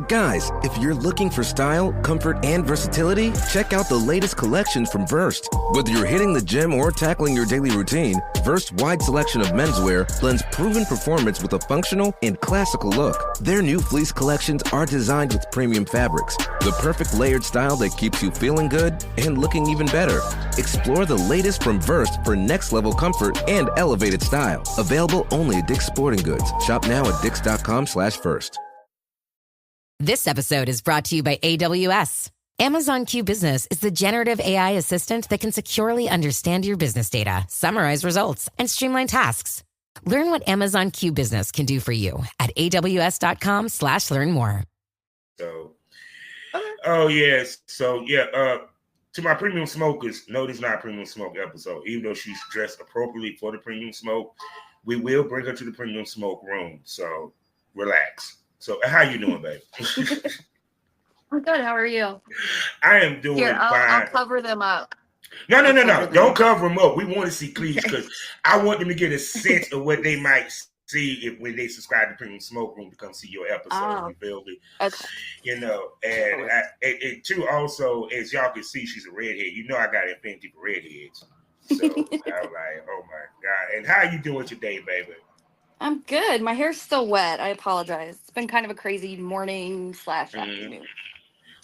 Guys, if you're looking for style, comfort, and versatility, check out the latest collections from Versed. Whether you're hitting the gym or tackling your daily routine, Verst's wide selection of menswear blends proven performance with a functional and classical look. Their new fleece collections are designed with premium fabrics, the perfect layered style that keeps you feeling good and looking even better. Explore the latest from Verst for next-level comfort and elevated style. Available only at Dick's Sporting Goods. Shop now at dicks.com/first. This episode is brought to you by AWS. Amazon Q Business is the generative AI assistant that can securely understand your business data, summarize results, and streamline tasks. Learn what Amazon Q Business can do for you at aws.com/learn more. So, oh yes. So yeah, to my premium smokers, no, this is not a premium smoke episode. Even though she's dressed appropriately for the premium smoke, we will bring her to the premium smoke room. So relax. So how you doing, baby? I'm good. How are you? I am doing Here, I'll fine. cover them up. No. Don't cover them up. We want to see cleats because I want them to get a sense of what they might see when they subscribe to Premium Smoke Room to come see your episode. You feel me? Okay. You know, and too, also, as y'all can see, she's a redhead. You know I got affinity for redheads. So I'm like, oh my God. And how you doing today, baby? I'm good. My hair's still wet. I apologize. It's been kind of a crazy morning / afternoon.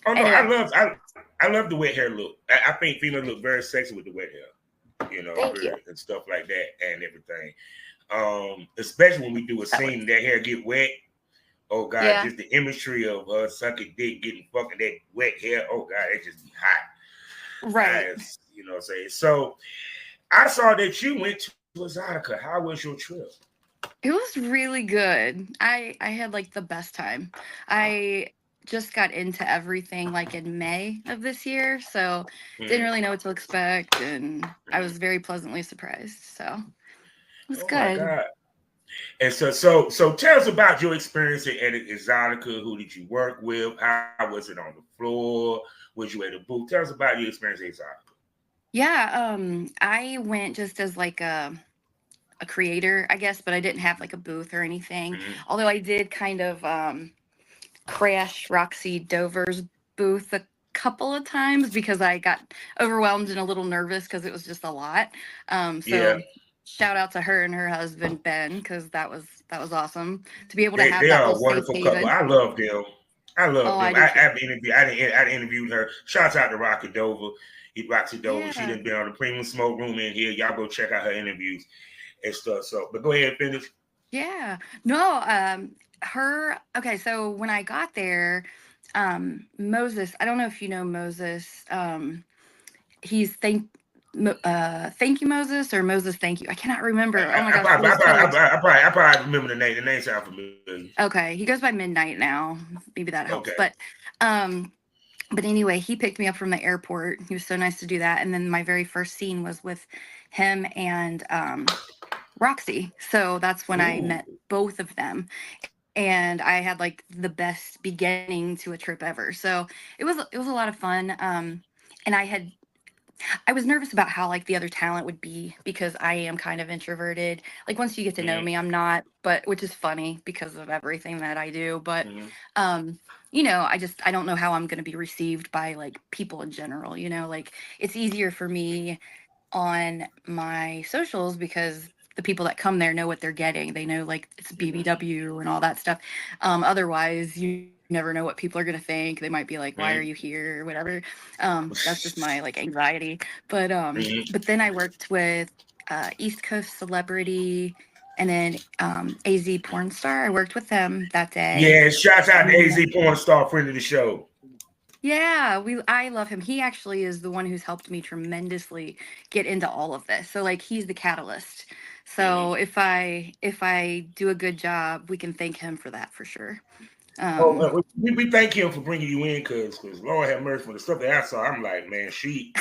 Oh no, Anyway. I love the wet hair look. I think females look very sexy with the wet hair, you know, and stuff like that and everything. Especially when we do a scene that hair get wet. Oh God, just the imagery of her sucking dick, getting fucking that wet hair. Oh God, it just be hot. Right. You know what I'm saying? So I saw that you went to Exotica. How was your trip? It was really good. I had like the best time. I just got into everything like in May of this year, so didn't really know what to expect, and I was very pleasantly surprised. So it was good. My God. And so tell us about your experience at Exotica. Who did you work with? How was it on the floor? Was you at a booth? Tell us about your experience at Exotica. Yeah, I went just as like a creator, I guess, but I didn't have like a booth or anything. Although I did kind of crash Roxy Dover's booth a couple of times because I got overwhelmed and a little nervous because it was just a lot. Shout out to her and her husband Ben, because that was awesome to be able to have they that are a little wonderful safe couple. haven. I love them. I interviewed her. Shouts out to Roxy Dover. Roxy Dover. She done been on the Premium Smoke Room in here. Y'all go check out her interviews and stuff. So, but go ahead and finish. Yeah. No, okay, so when I got there, Moses, I don't know if you know Moses, he's Thank You Moses or Moses Thank You. I cannot remember. Oh my gosh. I probably remember the name. The name sounds familiar. Okay, he goes by Midnight now. Maybe that helps. Okay. But anyway, he picked me up from the airport. He was so nice to do that. And then my very first scene was with him and Roxy. So that's when I met both of them. And I had like the best beginning to a trip ever. So it was a lot of fun. And I was nervous about how like the other talent would be because I am kind of introverted. Like once you get to know me, I'm not, but which is funny because of everything that I do. But you know, I don't know how I'm going to be received by like people in general, you know, like it's easier for me on my socials because the people that come there know what they're getting. They know like it's BBW and all that stuff. Otherwise you never know what people are going to think. They might be like, why are you here or whatever. That's just my like anxiety. But then I worked with East Coast Celebrity and then AZ Porn Star. I worked with them that day. Yeah, shouts out to AZ Porn Star, friend of the show. Yeah, I love him. He actually is the one who's helped me tremendously get into all of this. So like he's the catalyst. So if I do a good job, we can thank him for that for sure. We thank him for bringing you in because Lord have mercy, for the stuff that I saw, I'm like, man, she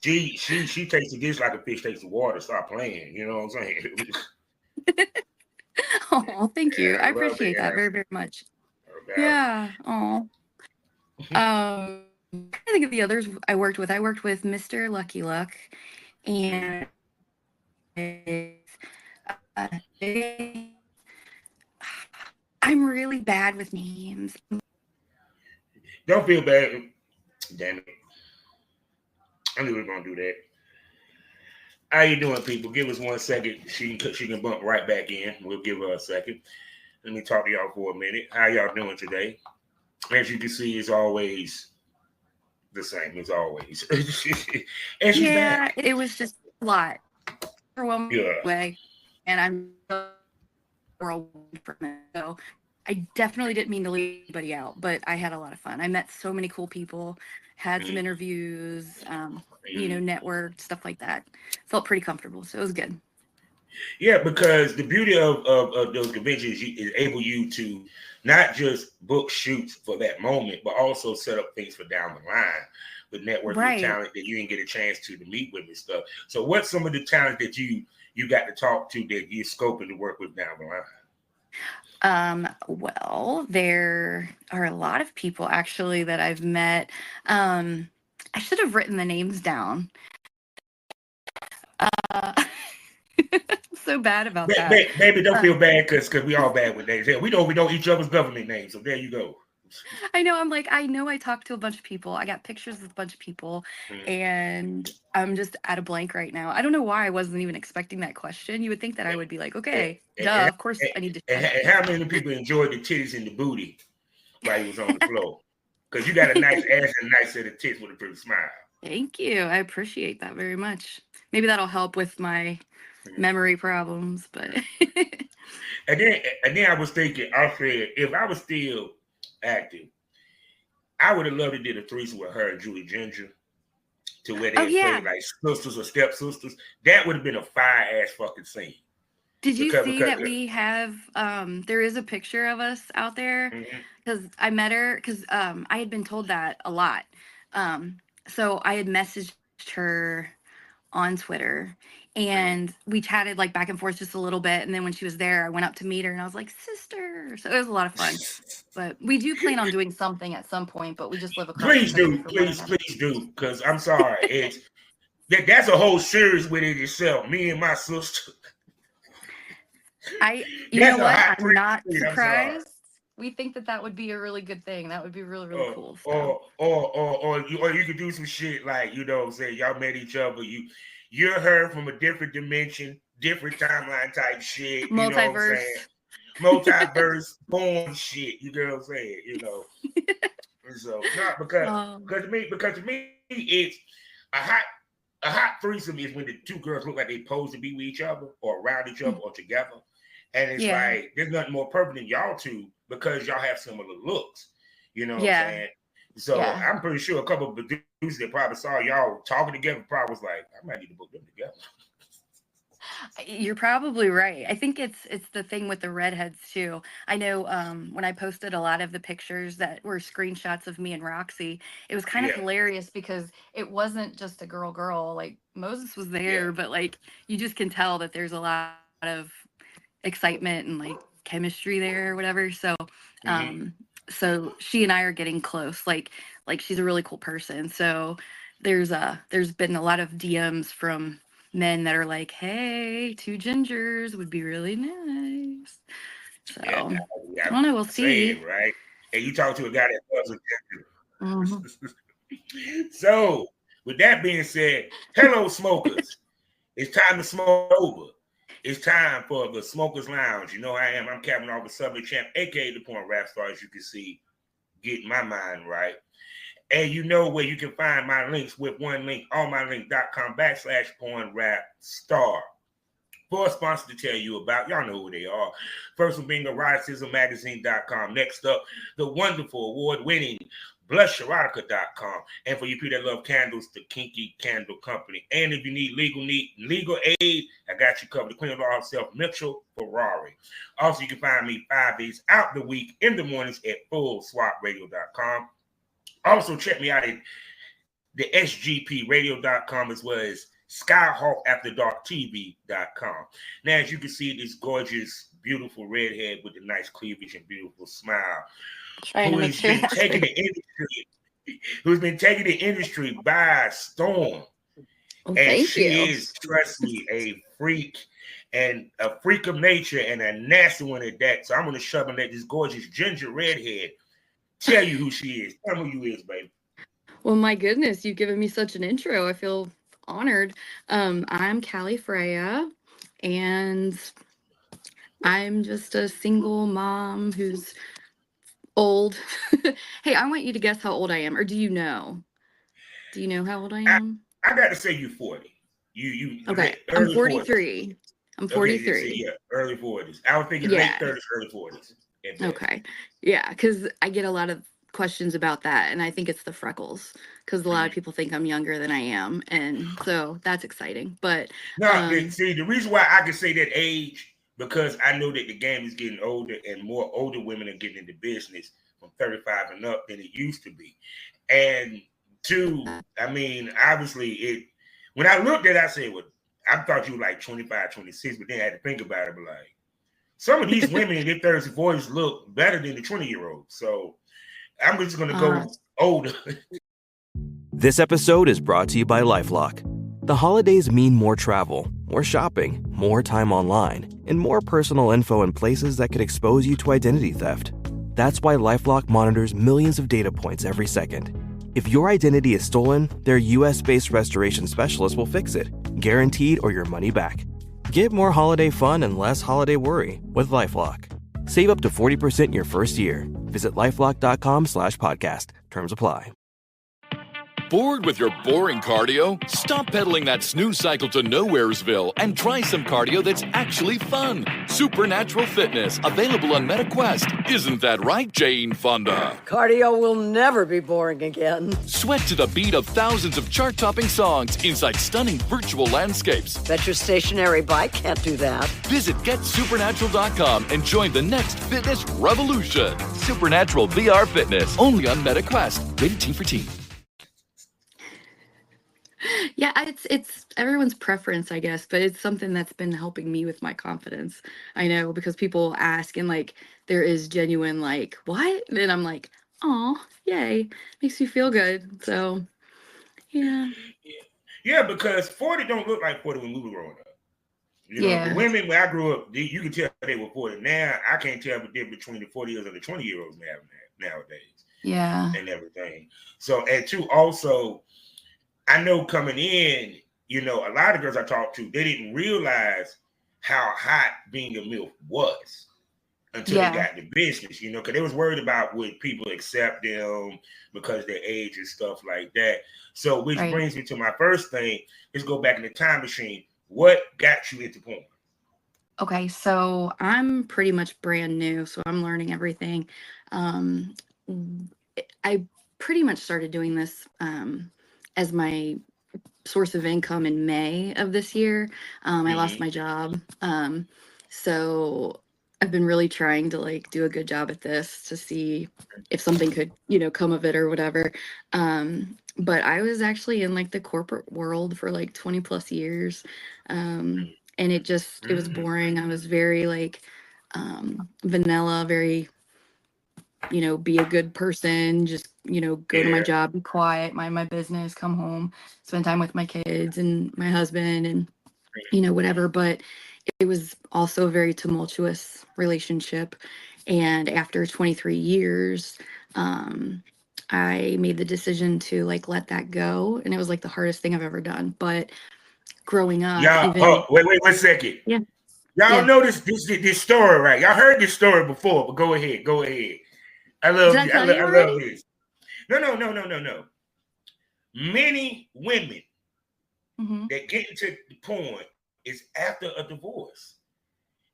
takes the dish like a fish takes the water. Stop playing, you know what I'm saying? Oh, thank you. I appreciate that very, very much. Yeah. Oh. I think of the others I worked with. I worked with Mr. Lucky Luck, and I'm really bad with names. Don't feel bad. Damn it. I knew we were gonna do that. How you doing, people? Give us 1 second. She can bump right back in. We'll give her a second. Let me talk to y'all for a minute. How y'all doing today? As you can see, it's always the same as always. And she's back. It was just a lot. Way, and I'm so I definitely didn't mean to leave anybody out, but I had a lot of fun. I met so many cool people, had some interviews, networked, stuff like that. Felt pretty comfortable, so it was good. Yeah, because the beauty of those conventions is able you to not just book shoots for that moment, but also set up things for down the line with networking talent that you didn't get a chance to meet with and stuff. So what's some of the talent that you got to talk to that you're scoping to work with down the line? Well, there are a lot of people actually that I've met. I should have written the names down. I'm so bad about that. Baby, don't feel bad because we all bad with names. We know each other's government names, so there you go. I know. I'm like, I know I talked to a bunch of people. I got pictures with a bunch of people, and I'm just at a blank right now. I don't know why I wasn't even expecting that question. You would think that I would be like, okay, of course I need to. And how many people enjoyed the titties and the booty while he was on the floor? Because you got a nice ass and a nice set of tits with a pretty smile. Thank you. I appreciate that very much. Maybe that'll help with my memory problems, but. and then I was thinking, I said, if I was still active, I would have loved to did a threesome with her and Julie Ginger, to where they played like sisters or stepsisters. That would have been a fire ass fucking scene. Did you see that we have? There is a picture of us out there because I met her because I had been told that a lot. So I had messaged her on Twitter. And we chatted like back and forth just a little bit. And then when she was there, I went up to meet her and I was like, sister. So it was a lot of fun. But we do plan on doing something at some point, but we just live across. Please do. Because I'm sorry. That's a whole series within itself. Me and my sister. You know what? I'm not surprised. We think that would be a really good thing. That would be really, really cool. So. Or you could do some shit like, you know what I'm saying? Y'all met each other. You're her from a different dimension, different timeline type shit. Multiverse. You know what I'm saying? Multiverse, born shit. You know what I'm saying? You know. So not because to me it's a hot threesome is when the two girls look like they pose to be with each other or around each other or together. And it's like there's nothing more perfect than y'all two because y'all have similar looks. You know what I'm saying? So I'm pretty sure a couple of producers that probably saw y'all talking together probably was like, I might need to book them together. You're probably right. I think it's the thing with the redheads too. I know when I posted a lot of the pictures that were screenshots of me and Roxy, it was kind of hilarious because it wasn't just a girl. Like Moses was there, but like you just can tell that there's a lot of excitement and like chemistry there or whatever. So so she and I are getting close. Like she's a really cool person. So there's been a lot of DMs from men that are like, hey, 2 gingers would be really nice. So I don't know, we'll see. Right? And you talk to a guy that loves a ginger. So with that being said, hello smokers. It's time to smoke over. It's time for the Smokers Lounge. You know I am. I'm Captain Officer Southern Champ, aka the Porn Rap Star, as you can see, getting my mind right. And you know where you can find my links with one link, allmylink.com/porn rap star. For a sponsor to tell you about, y'all know who they are. First one being eroticismmagazine.com. Next up, the wonderful award-winning blusherotica.com. And for you people that love candles, the Kinky Candle Company. And if you need legal aid, I got you covered. The Queen of Law herself, Mitchell Ferrari. Also, you can find me 5 days out the week in the mornings at fullswapradio.com. Also, check me out at the sgpradio.com as well as skyhawkafterdarktv.com. Now, as you can see, this gorgeous, beautiful redhead with the nice cleavage and beautiful smile, who's been taking the industry by storm. And she is, trust me, a freak and a freak of nature and a nasty one at that. So I'm going to shove and let this gorgeous ginger redhead tell you who she is. Tell me who you is, baby. Well, my goodness, you've given me such an intro. I feel honored. I'm Callie Freya, and I'm just a single mom who's old. Hey, I want you to guess how old I am, or do you know? Do you know how old I am? I got to say you're 40. You Okay, I'm early 43. 40s. I'm Okay, 43. yeah, early 40s. I was thinking late Yeah. 30s, early 40s. Okay. Yeah, because I get a lot of questions about that, and I think it's the freckles, because a lot of people think I'm younger than I am, and so that's exciting. But No, see, the reason why I can say that age, because I know that the game is getting older and more older women are getting into business from 35 and up than it used to be. And two, I mean, obviously when I looked at it, I said, well, I thought you were like 25, 26, but then I had to think about it, but like some of these women in their 30s and 40s look better than the 20-year-olds. So I'm just gonna go older. This episode is brought to you by LifeLock. The holidays mean more travel, more shopping, more time online, and more personal info in places that could expose you to identity theft. That's why LifeLock monitors millions of data points every second. If your identity is stolen, their US-based restoration specialist will fix it, guaranteed or your money back. Get more holiday fun and less holiday worry with LifeLock. Save up to 40% your first year. Visit LifeLock.com/podcast. Terms apply. Bored with your boring cardio? Stop pedaling that snooze cycle to Nowheresville and try some cardio that's actually fun. Supernatural Fitness, available on MetaQuest. Isn't that right, Jane Fonda? Cardio will never be boring again. Sweat to the beat of thousands of chart-topping songs inside stunning virtual landscapes. Bet your stationary bike can't do that. Visit GetSupernatural.com and join the next fitness revolution. Supernatural VR Fitness, only on MetaQuest. Rated T for Teen. Yeah, it's everyone's preference, I guess, but it's something that's been helping me with my confidence. I know, because people ask and like there is genuine like, what? And I'm like, oh, yay. Makes me feel good. So yeah. Yeah, because 40 don't look like 40 when we were growing up. You know, the women when I grew up, you could tell they were 40. Now I can't tell the difference between the 40 years and the 20-year-olds nowadays. Yeah. And everything. So, and two, also, I know coming in, you know, a lot of girls I talked to, they didn't realize how hot being a MILF was until they got the business, you know, because they was worried about would people accept them because their age and stuff like that. So, which brings me to my first thing, is go back in the time machine. What got you into porn? Okay, so I'm pretty much brand new, so I'm learning everything. I pretty much started doing this as my source of income in May of this year. I lost my job. So I've been really trying to like do a good job at this to see if something could, you know, come of it or whatever. But I was actually in like the corporate world for like 20 plus years. And it was boring. I was very like vanilla, very, you know, be a good person, just, you know, go to my job, be quiet, mind my business, come home, spend time with my kids and my husband and, you know, whatever. But it was also a very tumultuous relationship. And after 23 years, I made the decision to like let that go. And it was like the hardest thing I've ever done. But growing up, wait 1 second. Yeah. Y'all know this story, right? Y'all heard this story before, but go ahead. I love this. No. Many women that get into the porn is after a divorce.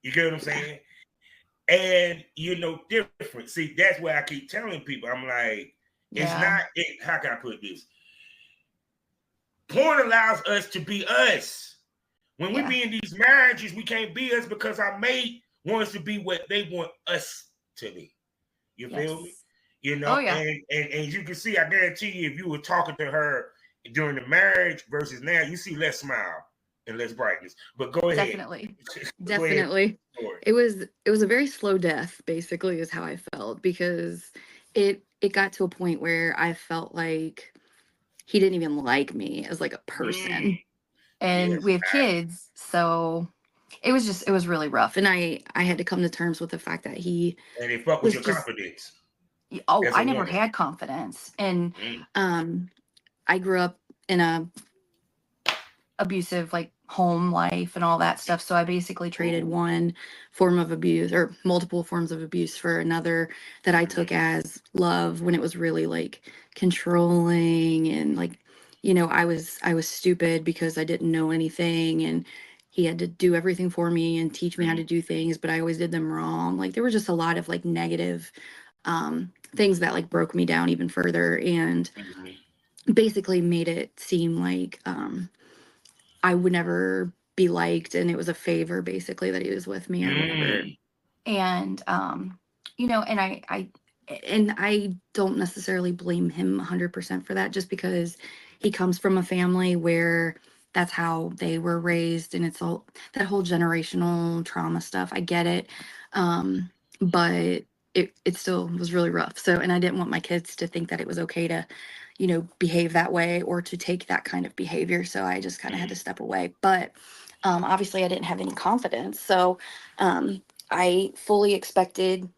You get what I'm saying? And you know, different. See, that's why I keep telling people. I'm like, it's not. How can I put this? Porn allows us to be us. When we be in these marriages, we can't be us because our mate wants to be what they want us to be. You feel me? You know, and you can see, I guarantee you, if you were talking to her during the marriage versus now, you see less smile and less brightness. But go ahead. Definitely. It was a very slow death, basically, is how I felt, because it got to a point where I felt like he didn't even like me as like a person. And we have kids, so it was really rough. And I had to come to terms with the fact that he fuck with your confidence. Oh, as I a never woman? had confidence. And I grew up in a abusive like home life and all that stuff. So I basically traded one form of abuse or multiple forms of abuse for another that I took as love when it was really like controlling and like, I was stupid because I didn't know anything and he had to do everything for me and teach me how to do things, but I always did them wrong. Like there was just a lot of like negative things that like broke me down even further and basically made it seem like I would never be liked and it was a favor basically that he was with me or whatever. And and I don't necessarily blame him 100% for that just because he comes from a family where that's how they were raised and it's all that whole generational trauma stuff. I get it. But it still was really rough. So and I didn't want my kids to think that it was okay to behave that way or to take that kind of behavior. So I just kind of had to step away. But obviously, I didn't have any confidence. So I fully expected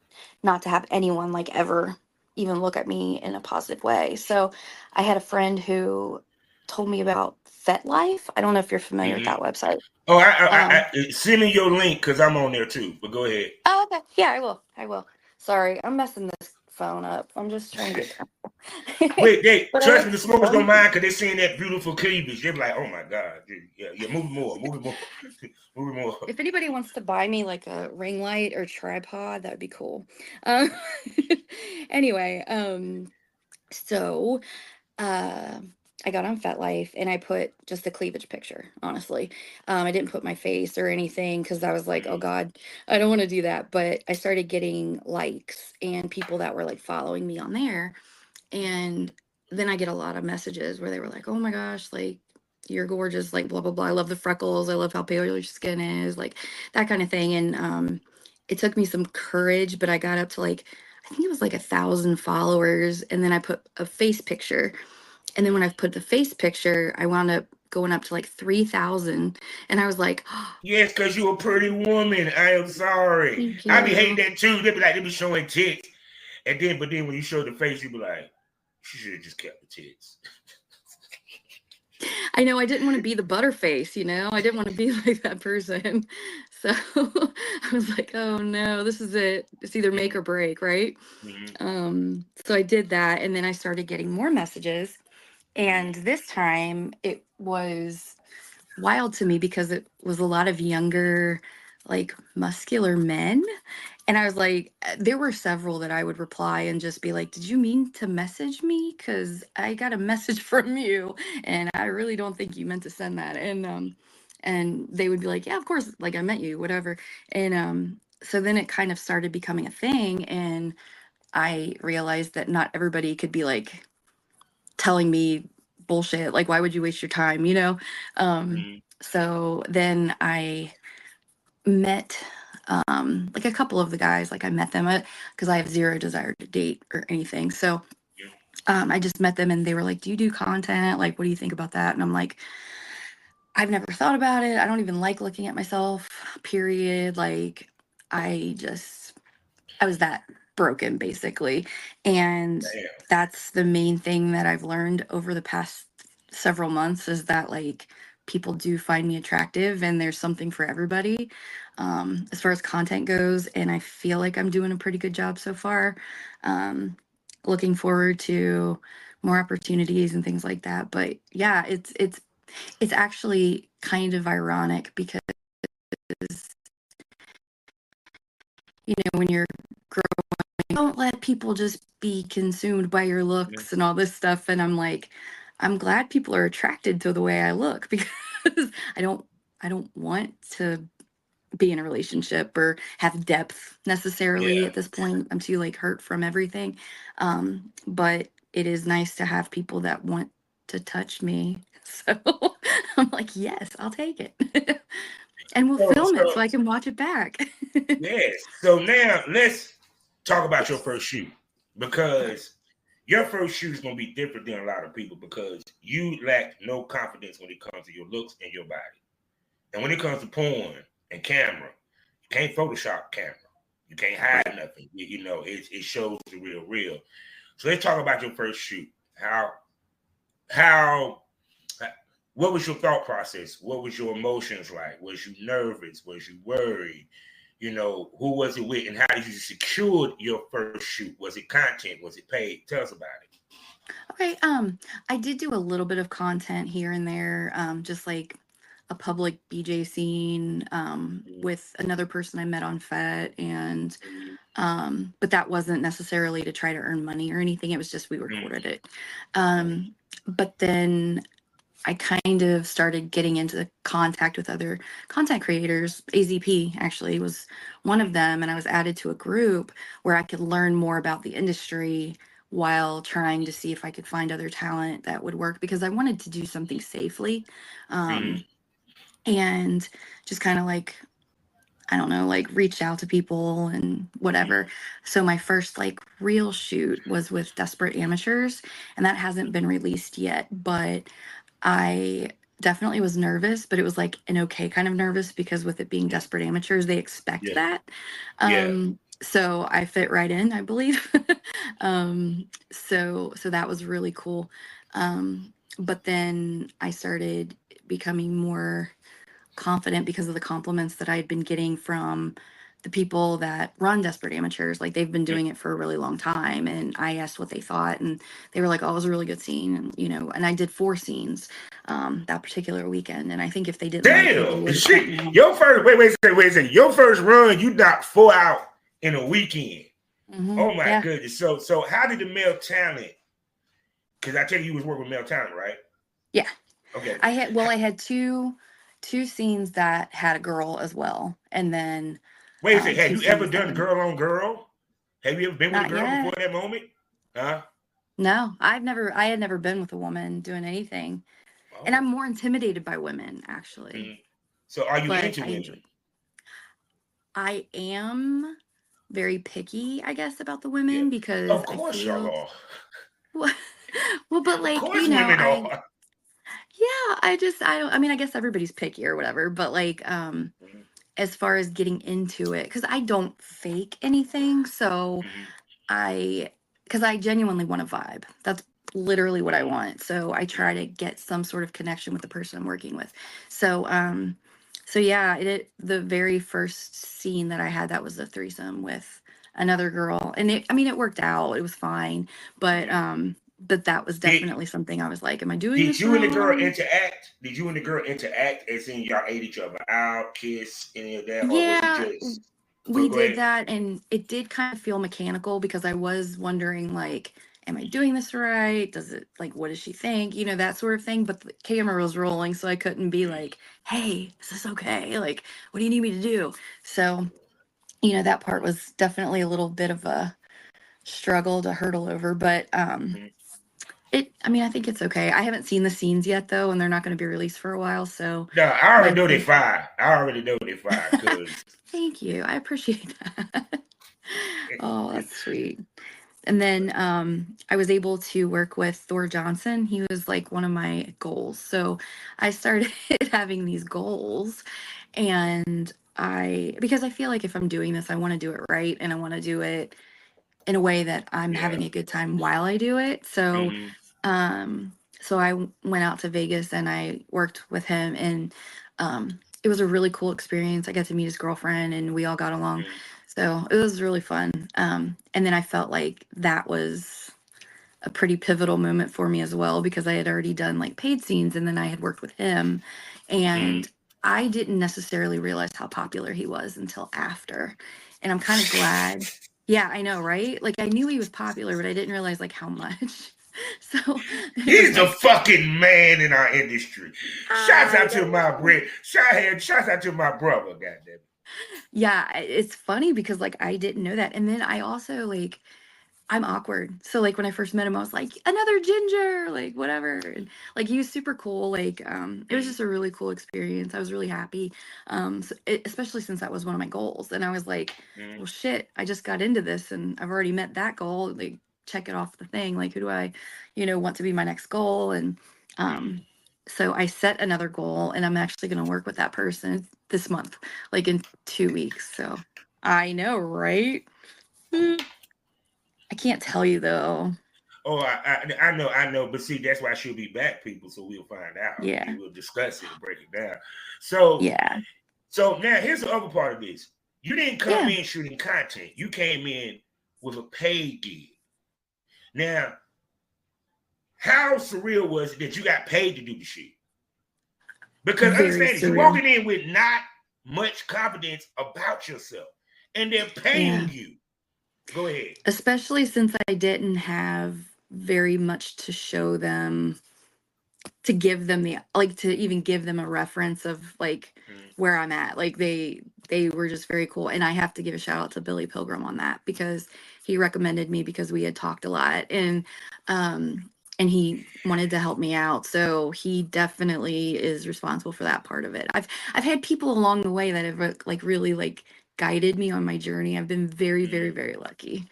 not to have anyone like ever even look at me in a positive way. So I had a friend who told me about FetLife. I don't know if you're familiar with that website. Oh, Um, send me your link because I'm on there too. But go ahead. oh, okay. Yeah, I will. I will. Sorry, I'm messing this phone up. I'm just trying to get Wait, they but I trust had me. The smokers don't some. mind because they seeing that beautiful cleavage. They're like, "Oh my god, yeah, move it more, move it more, move it more." If anybody wants to buy me like a ring light or tripod, that would be cool. Um, anyway, so uh, I got on FetLife and I put just the cleavage picture, honestly. I didn't put my face or anything because I was like, oh God, I don't want to do that. But I started getting likes and people that were like following me on there. And then I get a lot of messages where they were like, oh my gosh, like, you're gorgeous, like blah blah blah. I love the freckles. I love how pale your skin is, like that kind of thing. And it took me some courage, but I got up to like I think it was like 1,000 followers, and then I put a face picture, and then when I put the face picture, I wound up going up to like 3,000, and I was like, oh, Yes, because you're a pretty woman. I am sorry. thank I be hating you. that too. They be showing tits, but then when you show the face, you be like, she should have just kept the tits. I know I didn't want to be the butterface, I didn't want to be like that person. So I was like, oh no, this is it. It's either make or break, right? So I did that and then I started getting more messages. And this time it was wild to me because it was a lot of younger, like muscular men. And I was like, there were several that I would reply and just be like, did you mean to message me? Because I got a message from you and I really don't think you meant to send that. And they would be like, yeah, of course, like I met you, whatever. And so then it kind of started becoming a thing. And I realized that not everybody could be like telling me bullshit. Like, why would you waste your time? So then I met like a couple of the guys, like I met them because I have zero desire to date or anything. So I just met them and they were like, do you do content? Like, what do you think about that? And I'm like, I've never thought about it. I don't even like looking at myself, period. Like, I was that broken basically. And Damn. that's the main thing that I've learned over the past several months is that like people do find me attractive and there's something for everybody as far as content goes. And I feel like I'm doing a pretty good job so far. Um, Looking forward to more opportunities and things like that. But yeah, it's actually kind of ironic because when you're don't let people just be consumed by your looks and all this stuff. And I'm like, I'm glad people are attracted to the way I look because I don't I don't want to be in a relationship or have depth necessarily Yeah. at this point. I'm too like hurt from everything. But it is nice to have people that want to touch me. So I'm like, yes, I'll take it. And we'll So, film it so so I can watch it back. yes. So now let's talk about your first shoot because your first shoot is going to be different than a lot of people because you lack no confidence when it comes to your looks and your body. And when it comes to porn and camera, you can't Photoshop camera. You can't hide nothing. You know, it shows the real. So let's talk about your first shoot. How what was your thought process? What was your emotions like? Was you nervous? Was you worried? You know, who was it with, and how did you secure your first shoot? Was it content? Was it paid? Tell us about it. Okay. I did do a little bit of content here and there, just like a public BJ scene, with another person I met on FET, and but that wasn't necessarily to try to earn money or anything. It was just we recorded it. But then I kind of started getting into contact with other content creators. AZP actually was one of them, and I was added to a group where I could learn more about the industry while trying to see if I could find other talent that would work, because I wanted to do something safely, and just kind of like, I don't know, like reach out to people and whatever. So my first like real shoot was with Desperate Amateurs, and that hasn't been released yet, but I definitely was nervous, but it was like an okay kind of nervous, because with it being Desperate Amateurs, they expect that. So I fit right in, I believe. So that was really cool. But then I started becoming more confident because of the compliments that I had been getting from the people that run Desperate Amateurs. Like, they've been doing it for a really long time, and I asked what they thought, and they were like, "Oh, it was a really good scene." And and I did 4 scenes that particular weekend, and I think if they didn't like me, they would've kept me. Your first wait a second. Your first run, you knocked 4 out in a weekend. Oh my goodness. So how did the male talent? Because I tell you was working with male talent, right? Yeah. Okay. I had two scenes that had a girl as well, and then wait a second. Have you ever done girl on girl? Have you ever been with a girl before that moment? Huh? No, I had never been with a woman doing anything. And I'm more intimidated by women, actually. So are you into women? I am very picky, I guess, about the women, because of course I feel, y'all are. well, but like, of course women are. Yeah, I don't, I mean, I guess everybody's picky or whatever, but like, as far as getting into it, because I don't fake anything, so because I genuinely want a vibe. That's literally what I want. So I try to get some sort of connection with the person I'm working with. So, so yeah, the very first scene that I had, that was a threesome with another girl, and it worked out. It was fine, but that was definitely something I was like, am I doing this you and the girl wrong? interact? Did you and the girl interact as in y'all ate each other out, kiss, any of that? Yeah, or was it just we did that, and it did kind of feel mechanical, because I was wondering, like, am I doing this right? Does it, like, what does she think? That sort of thing. But the camera was rolling, so I couldn't be like, hey, is this okay? Like, what do you need me to do? So, that part was definitely a little bit of a struggle to hurdle over, but I think it's okay. I haven't seen the scenes yet, though, and they're not going to be released for a while. So no, I already know they're fine. Cause thank you. I appreciate that. Oh, that's sweet. And then I was able to work with Thor Johnson. He was like one of my goals. So I started having these goals, and because I feel like if I'm doing this, I want to do it right, and I want to do it in a way that I'm having a good time while I do it. So so I went out to Vegas and I worked with him, and it was a really cool experience. I got to meet his girlfriend, and we all got along. So it was really fun. And then I felt like that was a pretty pivotal moment for me as well, because I had already done like paid scenes, and then I had worked with him, and I didn't necessarily realize how popular he was until after. And I'm kind of glad. Yeah, I know, right? Like, I knew he was popular, but I didn't realize like how much. So he's the fucking man in our industry. Shouts out to my brother, goddamn. Yeah, it's funny because like I didn't know that. And then I also like, I'm awkward. So like when I first met him, I was like, another ginger, like whatever. And like he was super cool. Like it was just a really cool experience. I was really happy. Especially since that was one of my goals. And I was like, well shit, I just got into this and I've already met that goal. Like, check it off the thing. Like, who do I, want to be my next goal? And so I set another goal, and I'm actually gonna work with that person this month, like in 2 weeks. So I know, right? I can't tell you though. Oh, I know, but see, that's why she'll be back, people. So we'll find out. Yeah. We'll discuss it and break it down. So, Yeah. so now here's the other part of this. You didn't come Yeah. in shooting content. You came in with a paid gig. Now, how surreal was it that you got paid to do the shit? Because Very understand this, you're surreal. walking in with not much confidence about yourself, and they're paying you. Go ahead. Especially since I didn't have very much to show them, to give them the, like, to even give them a reference of like where I'm at. Like they were just very cool. And I have to give a shout out to Billy Pilgrim on that, because he recommended me because we had talked a lot, and he wanted to help me out. So he definitely is responsible for that part of it. I've had people along the way that have like really like guided me on my journey. I've been very, very, very lucky.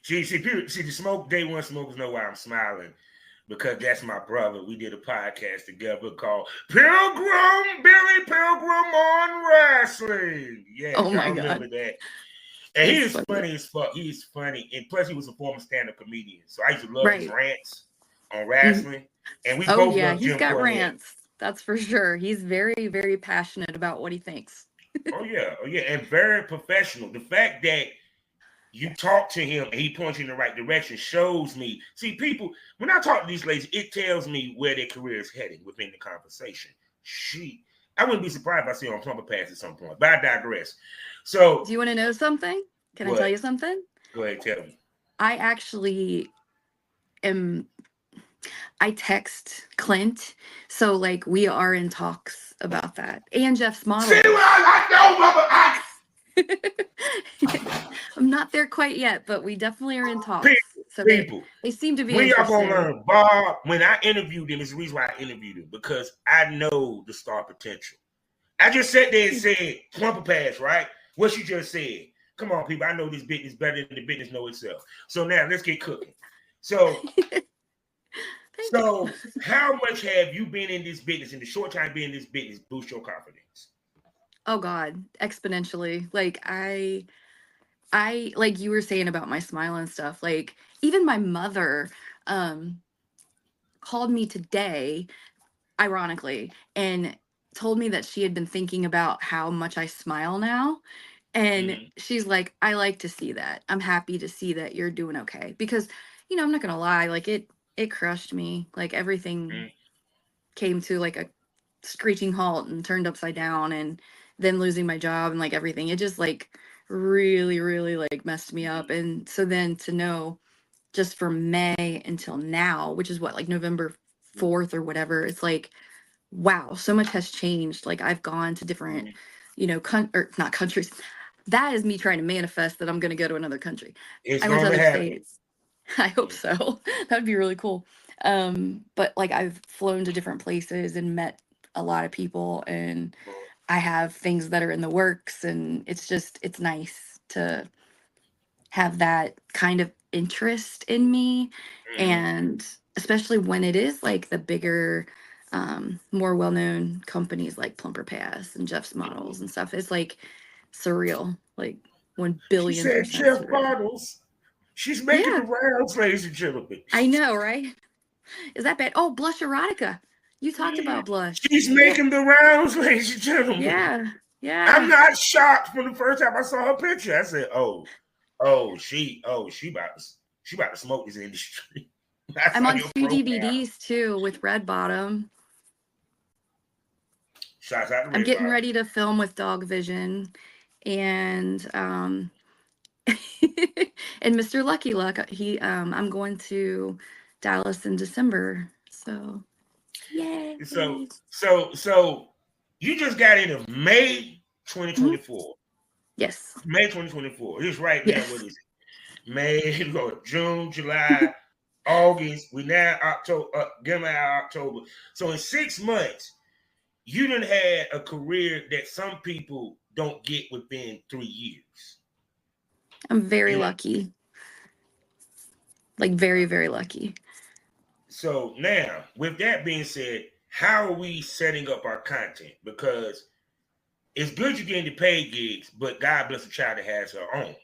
See, the smoke day one smokers know why I'm smiling, because that's my brother. We did a podcast together called Pilgrim, Billy Pilgrim on Wrestling. Yes, Oh my I remember God. that. And he That's is funny. funny as fuck. He's funny. And plus, he was a former stand-up comedian. So I used to love his Right. rants on wrestling. And we Oh both yeah, love he's Jim got Cornette. rants. That's for sure. He's very, very passionate about what he thinks. Oh yeah, and very professional. The fact that you talk to him and he points you in the right direction shows me. See, people, when I talk to these ladies, it tells me where their career is heading within the conversation. I wouldn't be surprised if I see her on Plumber Pass at some point, but I digress. So, Do you want to know something? Can I tell you something? Go ahead, tell me. I actually I text Clint, so like we are in talks about that. And Jeff's model. See what I know, Mama. I'm not there quite yet, but we definitely are in talks. People, they seem to be when interested. y'all gonna learn, Bob? When I interviewed him, it's the reason why I interviewed him, because I know the star potential. I just sat there and said, Plumper Pass, right? What she just said. Come on, people. I know this business better than the business know itself. So now let's get cooking. So, how much have you been in this business, in the short time being in this business, boost your confidence? Oh God, exponentially. Like I like you were saying about my smile and stuff, like even my mother called me today, ironically, and told me that she had been thinking about how much I smile now. And she's like, I like to see that. I'm happy to see that you're doing okay. Because, I'm not gonna lie, like it crushed me. Like everything came to like a screeching halt and turned upside down, and then losing my job and like everything. It just like really, really like messed me up. And so then to know just from May until now, which is what, like November 4th or whatever, it's like, wow, so much has changed. Like I've gone to different, or not countries. That is me trying to manifest that I'm going to go to another country. I went to other states. I hope so. That would be really cool. But like I've flown to different places and met a lot of people, and I have things that are in the works, and it's nice to have that kind of interest in me. And especially when it is like the bigger, more well-known companies like Plumper Pass and Jeff's Models and stuff, it's like surreal, like 1 billion. She said Jeff Bottles. She's making the rounds, ladies and gentlemen. I know, right? Is that bad? Oh, Blush Erotica. You talked about Blush. She's making the rounds, ladies and gentlemen. Yeah. I'm not shocked from the first time I saw her picture. I said, she about to smoke this industry. I'm on 2 DVDs too with Red Bottom. Shots out to Red I'm getting Bottom. ready to film with Dog Vision, and and Mr. Lucky Luck. I'm going to Dallas in December. So yay. So you just got into May 2024. Yes. May 2024. It's right now. What is it? May, June, July, August. We now October. So in 6 months, you done had a career that some people don't get within 3 years. I'm very lucky. Like very, very lucky. So now, with that being said, how are we setting up our content? Because it's good you getting the paid gigs, but God bless the child that has her own.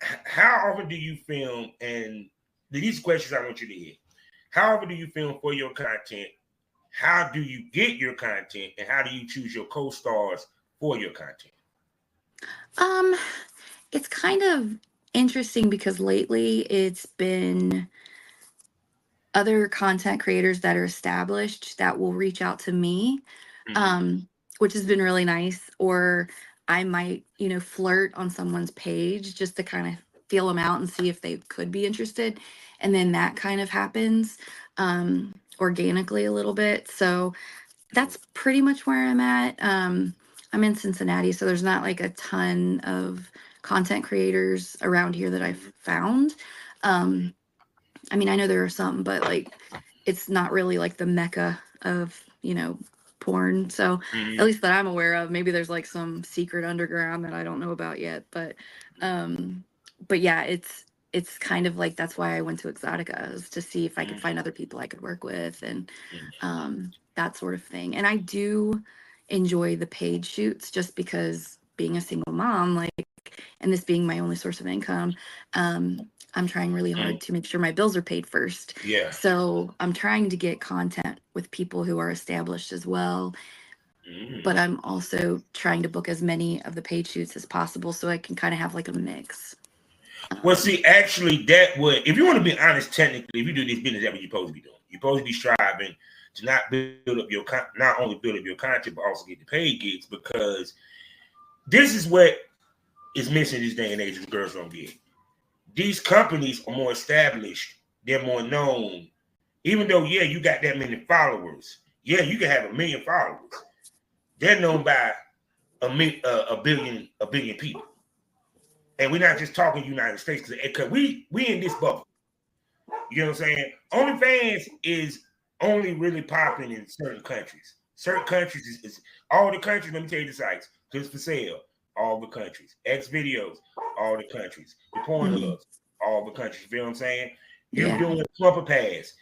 How often do you film? And these questions I want you to hear. How often do you film for your content? How do you get your content? And how do you choose your co-stars for your content? It's kind of interesting because lately it's been other content creators that are established that will reach out to me, which has been really nice. Or I might, flirt on someone's page just to kind of feel them out and see if they could be interested. And then that kind of happens organically a little bit. So that's pretty much where I'm at. I'm in Cincinnati, so there's not like a ton of content creators around here that I've found. I mean, I know there are some, but like it's not really like the mecca of, porn. So at least that I'm aware of. Maybe there's like some secret underground that I don't know about yet. But yeah, it's kind of like that's why I went to Exotica, is to see if I could find other people I could work with and that sort of thing. And I do enjoy the paid shoots just because being a single mom, like, and this being my only source of income, I'm trying really hard to make sure my bills are paid first. Yeah. So I'm trying to get content with people who are established as well. But I'm also trying to book as many of the paid shoots as possible so I can kind of have like a mix. Well, see, actually, that would, if you want to be honest, technically, if you do this business, that's what you're supposed to be doing. You're supposed to be striving to not build up your, not only build up your content, but also get the paid gigs, because this is what is missing this day and age. The girls don't get. These companies are more established. They're more known. Even though, yeah, you got that many followers. Yeah, you can have 1 million followers. They're known by a billion people. And we're not just talking United States, because we in this bubble. You know what I'm saying? OnlyFans is only really popping in certain countries. Certain countries is all the countries. Let me tell you the sites. Just for sale, all the countries. X videos, all the countries. The porn hubs, all the countries. You feel what I'm saying? You're doing Plumper Pass,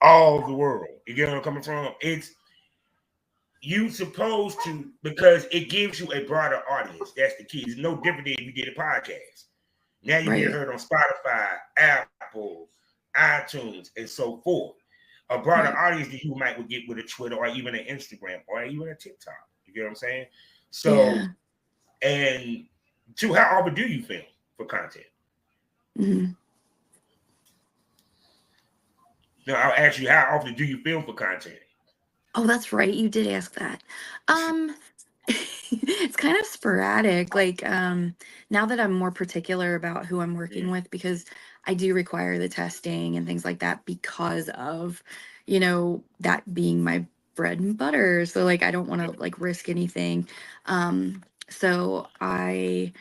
all the world. You get where I'm coming from? It's you supposed to, because it gives you a broader audience. That's the key. It's no different than if you did a podcast. Now you get heard on Spotify, Apple, iTunes, and so forth. A broader audience that you might would get with a Twitter or even an Instagram or even a TikTok. You get what I'm saying? So, and two, how often do you film for content? No, I'll ask you, how often do you film for content? Oh, that's right. You did ask that. It's kind of sporadic. Like, now that I'm more particular about who I'm working with, because I do require the testing and things like that because of, that being my bread and butter. So like, I don't want to like risk anything. So I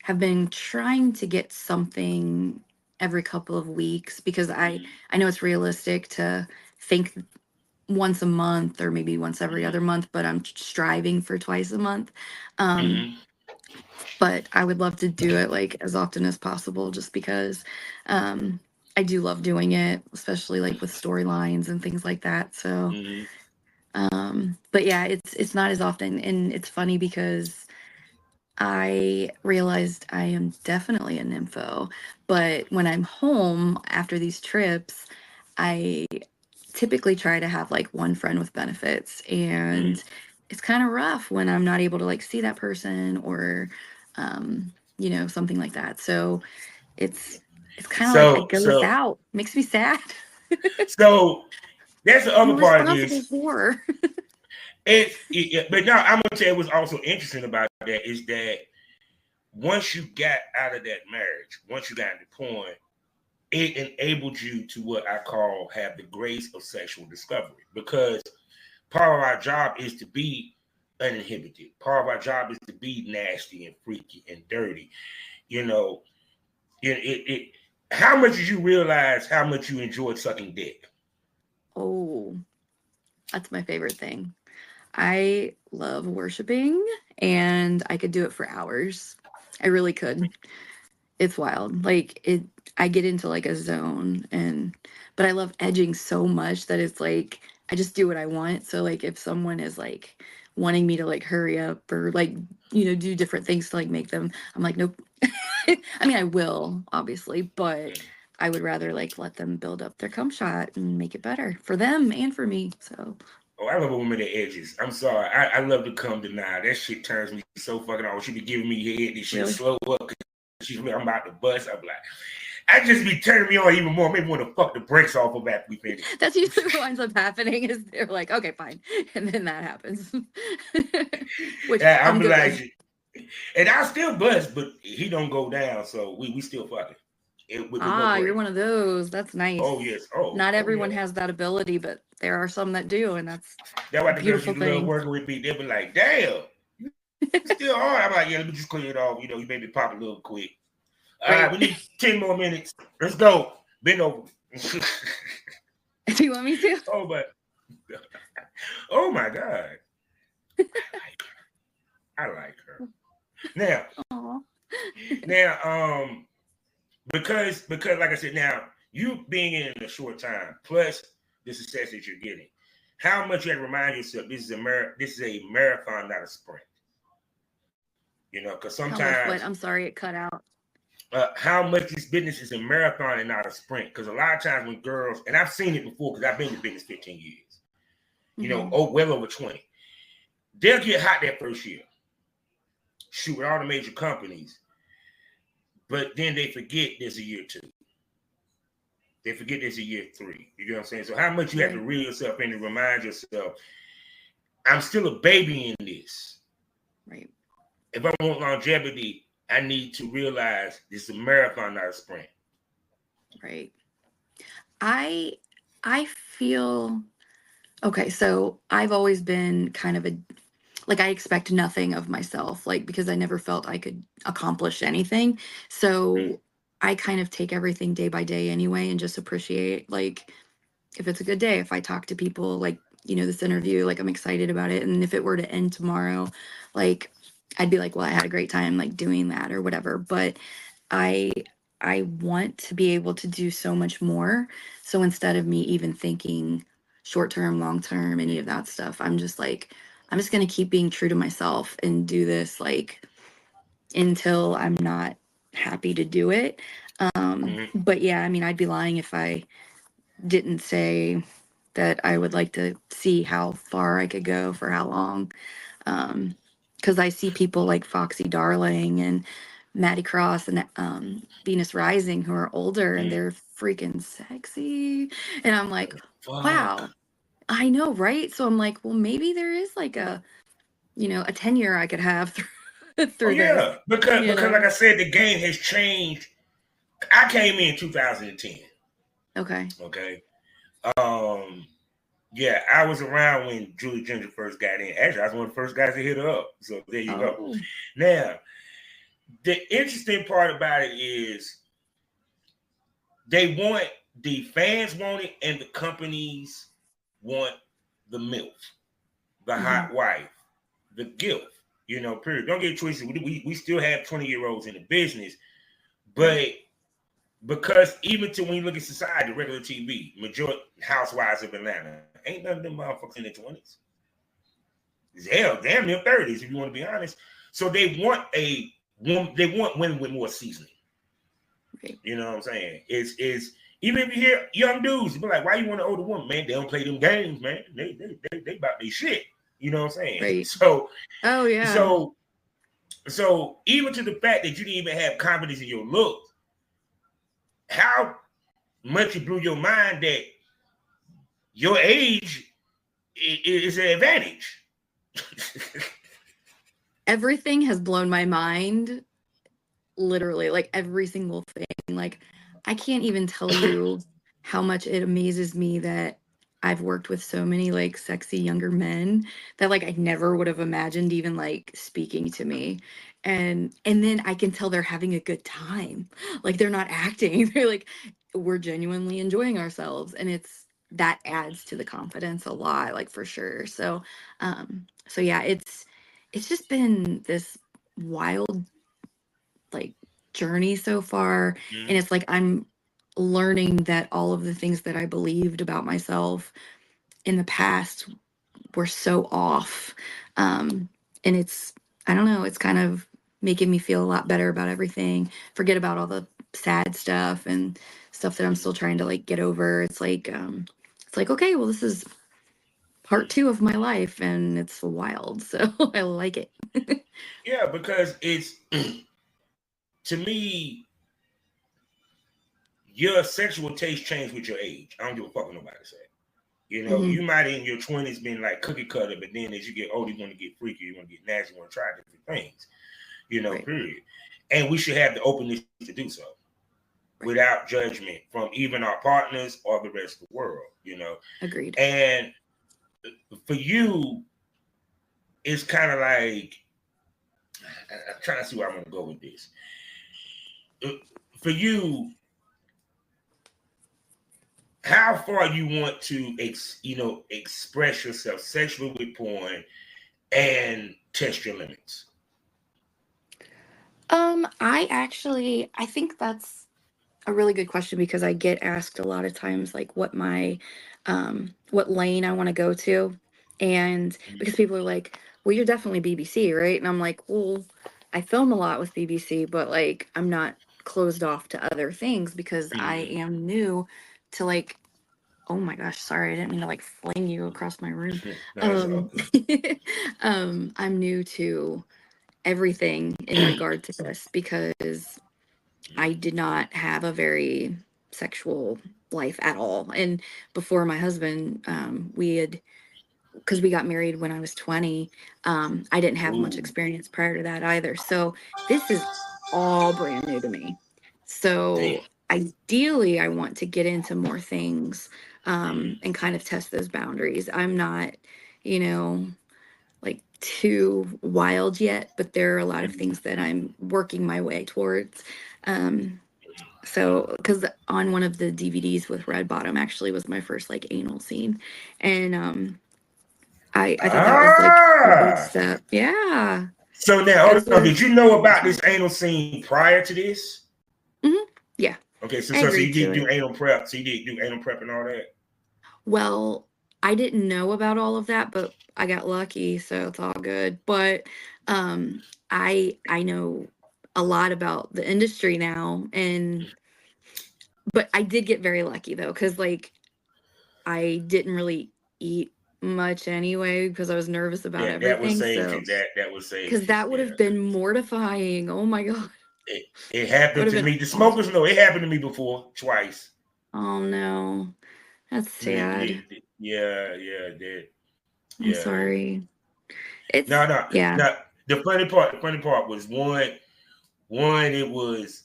have been trying to get something every couple of weeks because I know it's realistic to think once a month or maybe once every other month, but I'm striving for twice a month. But I would love to do it like as often as possible just because I do love doing it, especially like with storylines and things like that. So but yeah, it's not as often. And it's funny because I realized I am definitely a nympho, but when I'm home after these trips, I typically try to have like one friend with benefits, and it's kind of rough when I'm not able to like see that person or something like that. So it's kind of like it goes out, makes me sad. So that's the other part of this. But now I'm gonna tell you what's also interesting about that is that once you got out of that marriage, once you got into porn, it enabled you to what I call have the grace of sexual discovery, because part of our job is to be uninhibited. Part of our job is to be nasty and freaky and dirty. How much did you realize how much you enjoyed sucking dick? Oh, that's my favorite thing. I love worshiping, and I could do it for hours. I really could. It's wild. Like I get into like a zone, but I love edging so much that it's like I just do what I want. So like if someone is like wanting me to like hurry up or like, do different things to like make them. I'm like, nope. I mean, I will obviously, but I would rather like let them build up their cum shot and make it better for them and for me. So. Oh, I love a woman that edges. I'm sorry. I love to come deny. That shit turns me so fucking on. She be giving me head. This shit slow up. I'm about to bust. I'm like, I just be turning me on even more. Maybe want to fuck the brakes off of after we finish. That's usually what ends up happening is they're like, okay, fine. And then that happens. Which yeah, I'm good like, with. And I still bust, but he don't go down. So we still fucking. You're one of those. That's nice. Oh, yes. Oh, not everyone yeah. has that ability, but there are some that do. And that's why the beautiful girls you love working with me. They'll be like, damn, it's still hard. I'm like, yeah, let me just clean it off. You maybe pop a little quick. All right, we need 10 more minutes. Let's go. Bend over. Do you want me to? Oh my God. I like her. Now, because like I said, now you being in a short time plus the success that you're getting, how much you have to remind yourself this is a marathon, not a sprint. Because sometimes I'm sorry, it cut out. How much this business is a marathon and not a sprint. Because a lot of times when girls, and I've seen it before because I've been in business 15 years, well over 20, they'll get hot that first year, shoot with all the major companies, but then they forget there's a year 2. They forget there's a year 3. You know what I'm saying? So how much you have to reel yourself in and remind yourself, I'm still a baby in this. Right. If I want longevity, I need to realize this is a marathon, not a sprint. Right. I feel okay. So I've always been kind of I expect nothing of myself, because I never felt I could accomplish anything. So I kind of take everything day by day anyway, and just appreciate, if it's a good day, if I talk to people, this interview, I'm excited about it. And if it were to end tomorrow, I'd be like, well, I had a great time doing that or whatever. But I want to be able to do so much more. So instead of me even thinking short term, long term, any of that stuff, I'm just going to keep being true to myself and do this until I'm not happy to do it. But yeah, I mean, I'd be lying if I didn't say that I would like to see how far I could go for how long. Because I see people like Foxy Darling and Maddie Cross and Venus Rising who are older and they're freaking sexy. And I'm like, wow, I know, right? So I'm like, well, maybe there is a 10-year I could have through this. Because like I said, the game has changed. I came in 2010. Okay. Yeah, I was around when Julie Ginger first got in. Actually, I was one of the first guys to hit her up. So there you go. Now, the interesting part about it is the fans want it and the companies want the MILF, the hot wife, the GILF, period. Don't get it twisted. We still have 20-year-olds in the business, but because even when you look at society, regular TV, majority housewives of Atlanta, ain't none of them motherfuckers in their 20s. Hell, damn near 30s, if you want to be honest. So they want women with more seasoning. Okay. You know what I'm saying? It's even if you hear young dudes, you be like, why you want an older woman? Man, they don't play them games, man. They about their shit. You know what I'm saying? Right. So So even to the fact that you didn't even have confidence in your looks, how much it blew your mind that your age is an advantage. Everything has blown my mind, literally, every single thing. I can't even tell you how much it amazes me that I've worked with so many sexy younger men that I never would have imagined even speaking to me. And then I can tell they're having a good time. They're not acting. They're we're genuinely enjoying ourselves. And that adds to the confidence a lot, for sure. So yeah, it's just been this wild journey so far. And it's I'm learning that all of the things that I believed about myself in the past we're so off. And it's, I don't know, it's kind of making me feel a lot better about everything. Forget about all the sad stuff and stuff that I'm still trying to like get over. It's like, okay, well, this is part 2 of my life and it's wild. So I like it. Yeah, because it's to me, your sexual taste change with your age. I don't give a fuck what nobody say. You know, Mhm. you might in your 20s been like cookie cutter, but then as you get older, you want to get freaky, you want to get nasty, you want to try different things. You know, Right. period. And we should have the openness to do so without judgment from even our partners or the rest of the world, you know. Agreed. And for you, it's kind of like, I'm trying to see where I'm going to go with this. For you, how far you want to, express yourself sexually with porn and test your limits? I think that's a really good question because I get asked a lot of times like what lane I want to go to. And because people are like, well, you're definitely BBC, right? And I'm like, well, I film a lot with BBC, but like I'm not closed off to other things because I am new to like, oh my gosh, sorry, I didn't mean to like fling you across my room. No, it's all Um good. I'm new to everything in regard to this because I did not have a very sexual life at all. And before my husband, because we got married when I was 20, I didn't have much Ooh, experience prior to that either. So this is all brand new to me. damn. So ideally, I want to get into more things and kind of test those boundaries. I'm not, you know, like too wild yet, but there are a lot of things that I'm working my way towards. Um, so, because on one of the DVDs with Red Bottom actually was my first like anal scene, and I thought that was like a big Ah, step. Yeah, so now hold because on. there's Did you know so about much this more. anal scene prior to this? Yeah, Okay, so, I so you agreed to did do it. anal prep. So you did do anal prep and all that. Well, I didn't know about all of that, but I got lucky, so it's all good. But I know a lot about the industry now, and but I did get very lucky though, because like I didn't really eat much anyway because I was nervous about That would everything. save So, you. That would save because you. that would Yeah. have been mortifying. Oh my God. It That would happened have to been me. The smokers awful. know it happened to me before twice. Oh no. That's sad. Yeah, yeah, that, I'm yeah. sorry. No, It's, no, yeah. no. The funny part was one. It was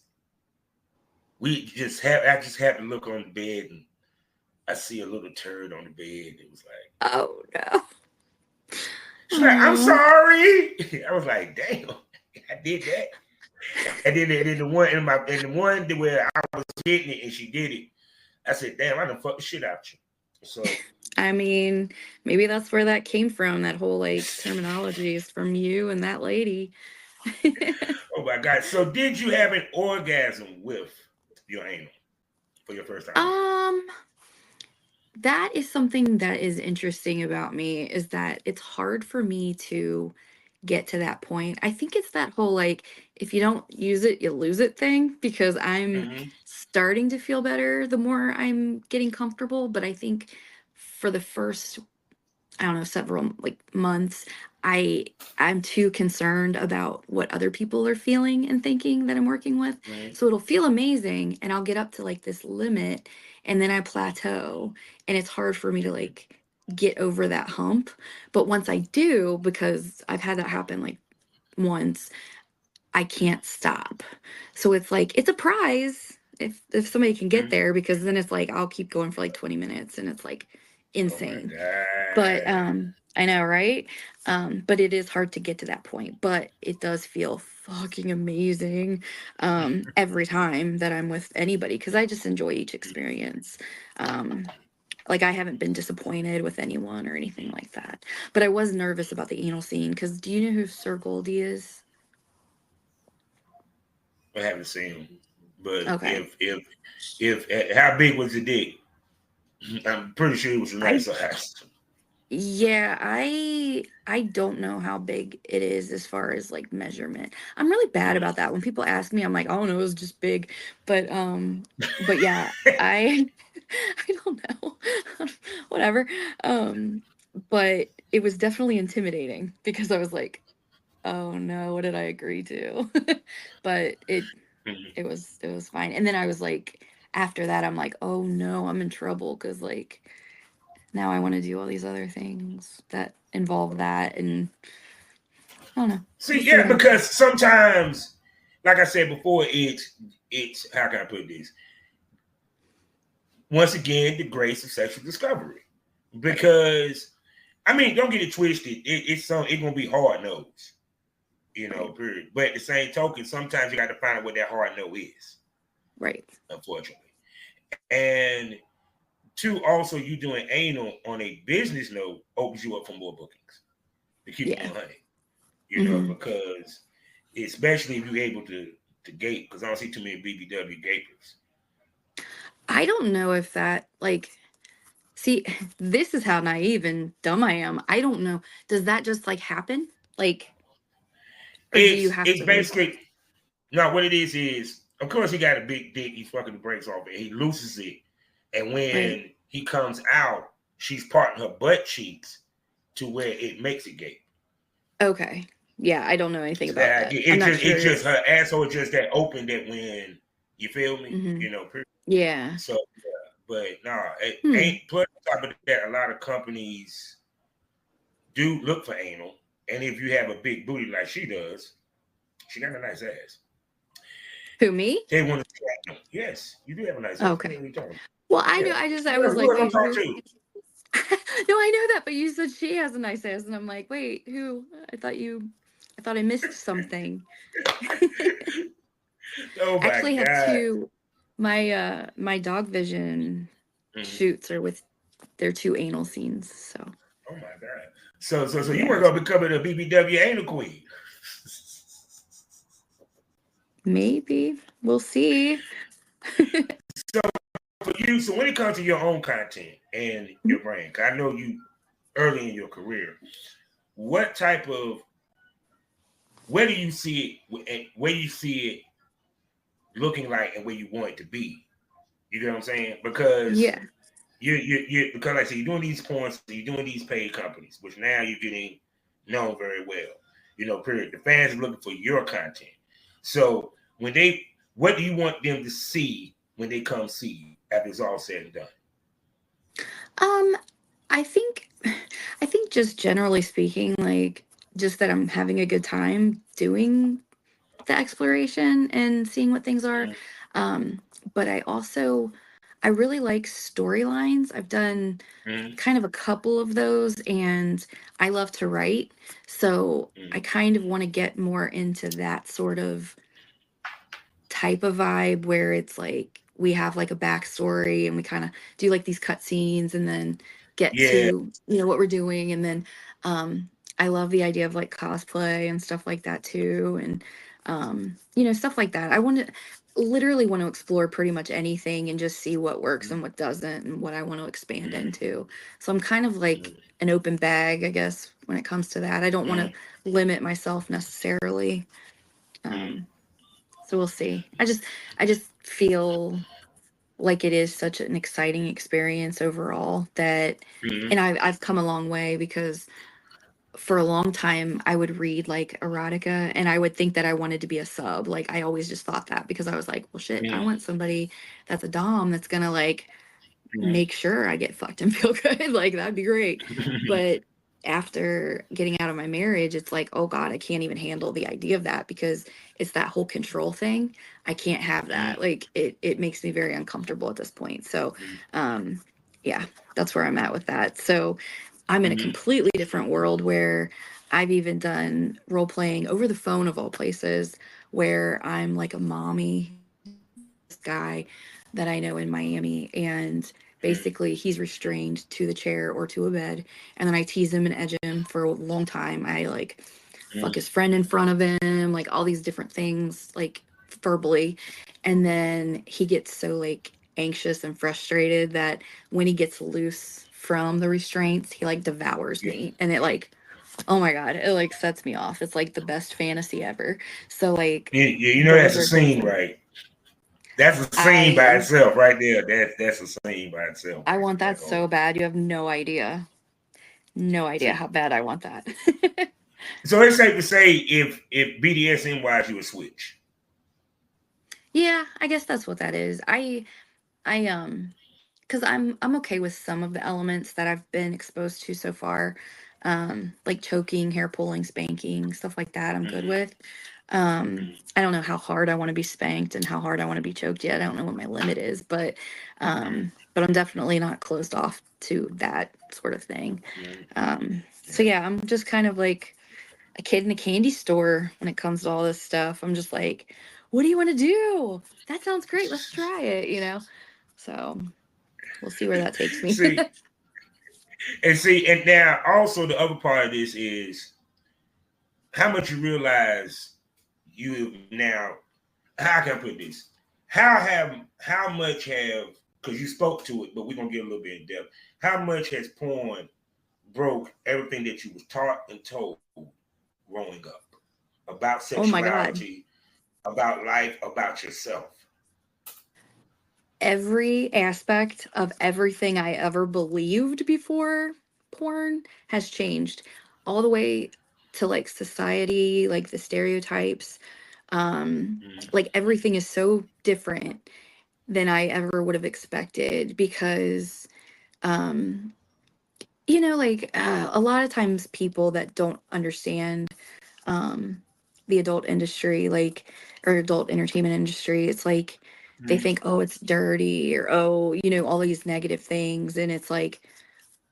I just had to look on the bed and I see a little turd on the bed. It was like, Oh no. she's like, I'm Oh, sorry. I was like, damn, I did that. And then the one where I was hitting it and she did it, I said, damn, I done fucked the shit out you. So, I mean, maybe that's where that came from. That whole like terminology is from you and that lady. oh my God. So did you have an orgasm with your anal for your first time? Um, that is something that is interesting about me is that it's hard for me to get to that point. I think it's that whole like if you don't use it, you lose it thing because I'm Mm-hmm. starting to feel better the more I'm getting comfortable, but I think for the first I don't know, several like months, I I'm too concerned about what other people are feeling and thinking that I'm working with. Mm-hmm. So it'll feel amazing and I'll get up to like this limit and then I plateau and it's hard for me to like get over that hump. But once I do, because I've had that happen like once, I can't stop. So it's like it's a prize if somebody can get Mm-hmm. there because then it's like I'll keep going for like 20 minutes and it's like Oh my insane. But, God. I know, right? But it is hard to get to that point, but it does feel fucking amazing, every time that I'm with anybody because I just enjoy each experience. Um, like I haven't been disappointed with anyone or anything like that. But I was nervous about the anal scene because do you know who Sir Goldie is? I haven't seen him. But Okay. if how big was the dick? I'm pretty sure it was a I nice size. Yeah, I don't know how big it is as far as like measurement. I'm really bad Mm. about that. When people ask me, I'm like, oh no, it was just big. But yeah, I I don't know. Whatever. Um, but it was definitely intimidating because I was like, oh no, what did I agree to? But Mhm. it was fine. And then I was like, after that, I'm like, oh no, I'm in trouble because like now I want to do all these other things that involve that, and I don't know. We'll See, see yeah, what happens. because sometimes, like I said before, it's how can I put this? Once again, the grace of sexual discovery. Right. Because I mean, don't get it twisted. It's gonna be hard nose, Right. period. But at the same token, sometimes you got to find out what that hard no is, Right. unfortunately. And two, also you doing anal on a business note opens you up for more bookings to keep it Yeah. 100. Hmm. Because especially if you're able to gape, because I don't see too many BBW gapers. I don't know if that like see, this is how naive and dumb I am. I don't know. Does that just like happen? Like, or do you have It's to like basically no. What it is of course he got a big dick. He's fucking the brakes off it. He looses it, and right? when he comes out, she's parting her butt cheeks to where it makes it gape. Okay. Yeah, I don't know anything So about that that. I'm not it's sure. just her asshole is just that open that when you feel me, Hmm. period. Yeah. So, but no, it Hmm. ain't. Plus, on top of that, a lot of companies do look for anal, and if you have a big booty like she does, she got a nice ass. Who, me? They want to see anal. Yes, you do have a nice ass. What Okay. are you talking about? Well, I Yeah, know. I was who like, am I wait, talking who? to? No, I know that, but you said she has a nice ass, and I'm like, wait, who? I thought I missed something. Oh I my actually have god. two. My dog vision Mhm. shoots are with their two anal scenes. So Oh my god. So you were yeah, gonna become a BBW anal queen. maybe we'll see. So for you, so when it comes to your own content and your brand, 'cause I know you early in your career, what type of where do you see it and where you see it looking like and where you want it to be? You know what I'm saying? Because Yeah. you because like I said, you're doing these points, you're doing these paid companies, which now you're getting known very well. Period. The fans are looking for your content. So when what do you want them to see when they come see you after it's all said and done? Um, I think, I think just generally speaking, like just that I'm having a good time doing the exploration and seeing what things are. Um, but I really like storylines. I've done Mm-hmm. kind of a couple of those, and I love to write. So I Mm-hmm. kind of want to get more into that sort of type of vibe where it's like we have like a backstory and we kind of do like these cut scenes and then get Yeah. to what we're doing, and then I love the idea of like cosplay and stuff like that too, and stuff like that. I want to literally want to explore pretty much anything and just see what works and what doesn't and what I want to expand Mm-hmm. into. So I'm kind of like an open bag, I guess, when it comes to that. I don't want Mm-hmm. to limit myself necessarily. Mm-hmm. um so we'll see. I just feel like it is such an exciting experience overall that, Mm-hmm. and I've come a long way because for a long time I would read like erotica and I would think that I wanted to be a sub. Like I always just thought that because I was like, well shit, I want somebody that's a dom that's gonna like make sure I get fucked and feel good. Like that'd be great. Mm-hmm. But after getting out of my marriage, it's like, oh God, I can't even handle the idea of that because it's that whole control thing. I can't have that. Like it makes me very uncomfortable at this point. So um yeah, that's where I'm at with that. So I'm in a Mm-hmm. completely different world where I've even done role playing over the phone of all places where I'm like a mommy guy that I know in Miami, and basically he's restrained to the chair or to a bed, and then I tease him and edge him for a long time. I like fuck his friend in front of him, like all these different things, like verbally, and then he gets so like anxious and frustrated that when he gets loose from the restraints, he like devours Yeah. me, and it like, oh my god, it like sets me off. It's like the best fantasy ever. So like, You know those that's a are things scene, that right? That's a scene by I itself, right there. That's a scene by itself. I want that That so whole bad. You have no idea. No idea see. how bad I want that. So it's safe to say if BDSM wise, you would switch. Yeah, I guess that's what that is. I because I'm okay with some of the elements that I've been exposed to so far. Like choking, hair pulling, spanking, stuff like that I'm good Mm-hmm. with. I don't know how hard I want to be spanked and how hard I want to be choked yet. I don't know what my limit is, but I'm definitely not closed off to that sort of thing. Mm-hmm. So yeah, I'm just kind of like a kid in a candy store when it comes to all this stuff. I'm just like, what do you want to do? That sounds great. Let's try it, you know? So we'll see where that takes me. see, and now also the other part of this is how much you realize you have now. How can I put this? How much have because you spoke to it, but we're gonna get a little bit in depth. How much has porn broke everything that you was taught and told growing up about Oh my God. sexuality, about life, about yourself? Every aspect of everything I ever believed before porn has changed, all the way to like society, like the stereotypes. Mm-hmm. Like everything is so different than I ever would have expected because um like a lot of times people that don't understand um the adult industry, like, or adult entertainment industry, it's like they think, oh, it's dirty, or oh, all these negative things, and it's like,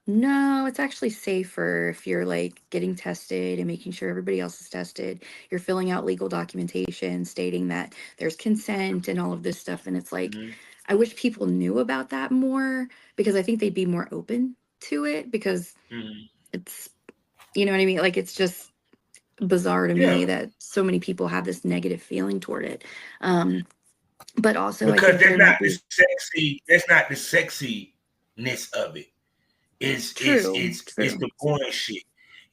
no, it's actually safer if you're like getting tested and making sure everybody else is tested. You're filling out legal documentation stating that there's consent and all of this stuff. And it's like, Mm-hmm. I wish people knew about that more because I think they'd be more open to it because Mm-hmm. it's, you know what I mean? Like, it's just bizarre to me Yeah, that so many people have this negative feeling toward it. Um, but also, I because think there might be that's not the sexiness of it. true, It's true. the boring shit,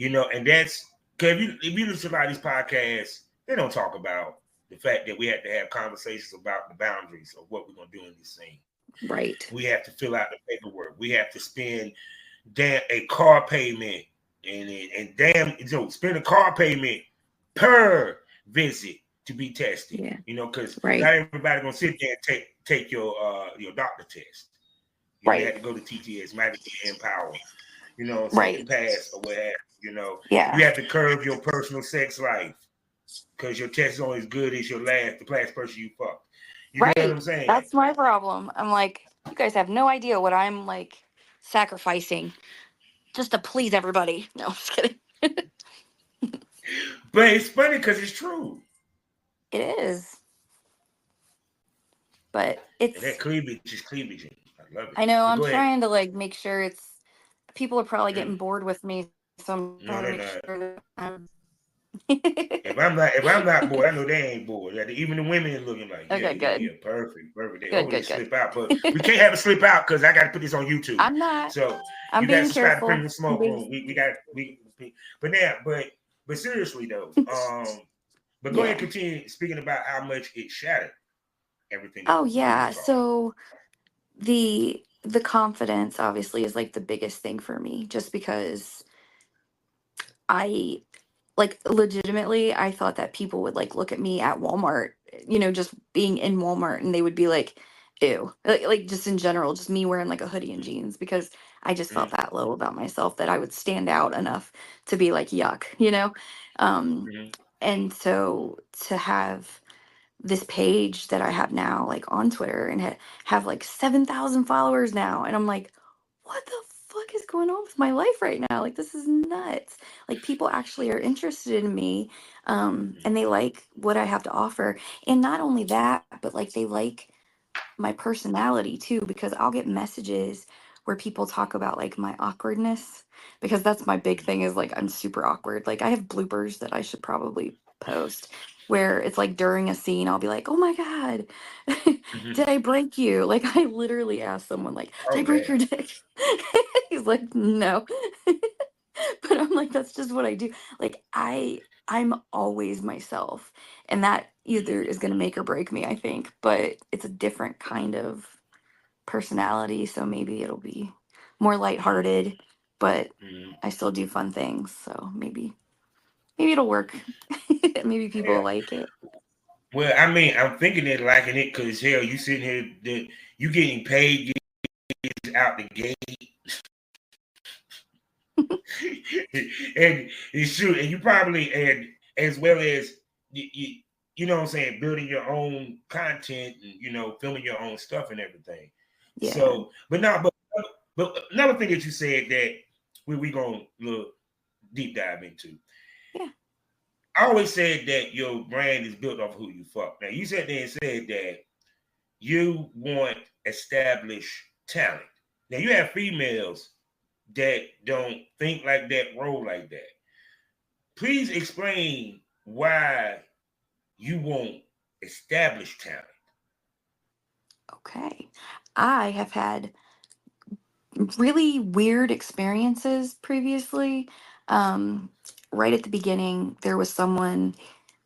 and that's because if you listen to a lot of these podcasts, they don't talk about the fact that we have to have conversations about the boundaries of what we're gonna do in this scene. Right. We have to fill out the paperwork. We have to spend a car payment and spend a car payment per visit to be tested. Yeah. Because Right. not everybody gonna sit there and take your doctor test. You Right. have to go to TTS, might be Empower, what I'm saying, Right. pass or what have Yeah. you have to curb your personal sex life because your test is only as good as the last person you fucked. You get what Right. I'm saying? That's my problem. I'm like, you guys have no idea what I'm like sacrificing just to please everybody. No, I'm just kidding. But it's funny because it's true. It is. But And that it's, cleavage is cleavage. I love it. I know But I'm go ahead. trying to like make sure people are probably Mm. getting bored with me. So I'm No, trying to they're make not. sure that I'm. If I'm not bored, I know they ain't bored. Even the women are looking like, Okay, good. perfect. They Good, always good, good. slip out, but we can't have it slip out because I got to put this on YouTube. I'm not. So I'm you got to being subscribe to careful. Premium I'm Smoke being, Room. But seriously though, but go ahead yeah. and continue speaking about how much it shattered everything that Oh you were yeah. taught. So the confidence obviously is like the biggest thing for me, just because I like legitimately I thought that people would like look at me at Walmart, just being in Walmart, and they would be like, ew. Like just in general, just me wearing like a hoodie and jeans, because I just Mm-hmm. felt that low about myself that I would stand out enough to be like yuck. Um Mm-hmm. and so to have this page that I have now, like on Twitter, and have like 7,000 followers now. And I'm like, what the fuck is going on with my life right now? Like, this is nuts. Like, people actually are interested in me, and they like what I have to offer. And not only that, but like, they like my personality too, because I'll get messages where people talk about like my awkwardness, because that's my big thing, is like I'm super awkward. Like, I have bloopers that I should probably post. where it's like during a scene, I'll be like, oh my God, did I break you? Like, I literally asked someone, like, did I Oh break damn. your dick? He's like, no. But I'm like, that's just what I do. Like, I'm always myself. And that either is going to make or break me, I think. But it's a different kind of personality. So maybe it'll be more lighthearted, but Mhm. I still do fun things. So maybe it'll work. Maybe people will Yeah. like it. Well, I mean, I'm thinking they're liking it because hell, you sitting here, you getting paid out the gate, and it's true, and you probably and as well as you know what I'm saying, building your own content and filming your own stuff and everything. Yeah. So, but another thing that you said that we gonna look deep dive into. Yeah. I always said that your brand is built off who you fuck. Now you said there and said that you want established talent. Now you have females that don't think like that, roll like that. Please explain why you want established talent. Okay. I have had really weird experiences previously. Um, right at the beginning, there was someone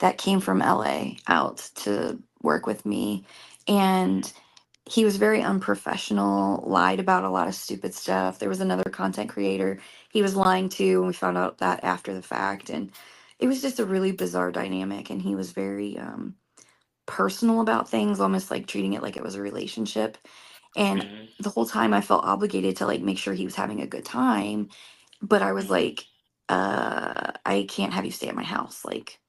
that came from LA out to work with me, and he was very unprofessional, lied about a lot of stupid stuff. There was another content creator he was lying to, and we found out that after the fact. And it was just a really bizarre dynamic. And he was very personal about things, almost like treating it like it was a relationship. And Mm-hmm. the whole time I felt obligated to like make sure he was having a good time. But I was Mm-hmm. like, I can't have you stay at my house. Like,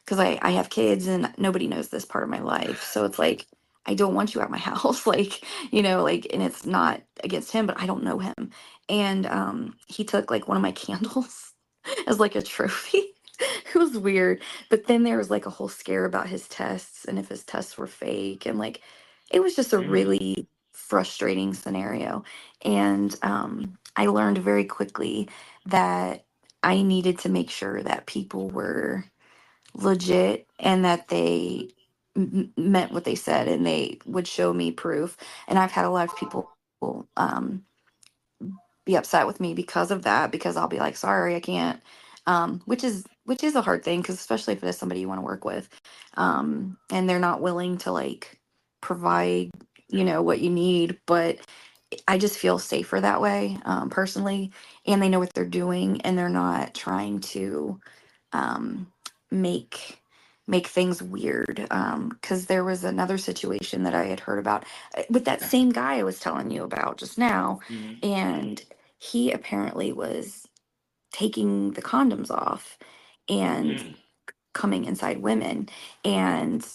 because I have kids and nobody knows this part of my life. So it's like, I don't want you at my house. Like, like, and it's not against him, but I don't know him. And he took like one of my candles as like a trophy. It was weird. But then there was like a whole scare about his tests and if his tests were fake. And like, it was just a Mm-hmm. really frustrating scenario. And I learned very quickly that I needed to make sure that people were legit and that they meant what they said and they would show me proof. And I've had a lot of people um, be upset with me because of that, because I'll be like, sorry, I can't. Which is a hard thing, because especially if it is somebody you want to work with, and they're not willing to like provide what you need. But I just feel safer that way, personally, and they know what they're doing and they're not trying to um, make things weird. Because there was another situation that I had heard about with that same guy I was telling you about just now, Mm-hmm. and he apparently was taking the condoms off and Mm-hmm. coming inside women, and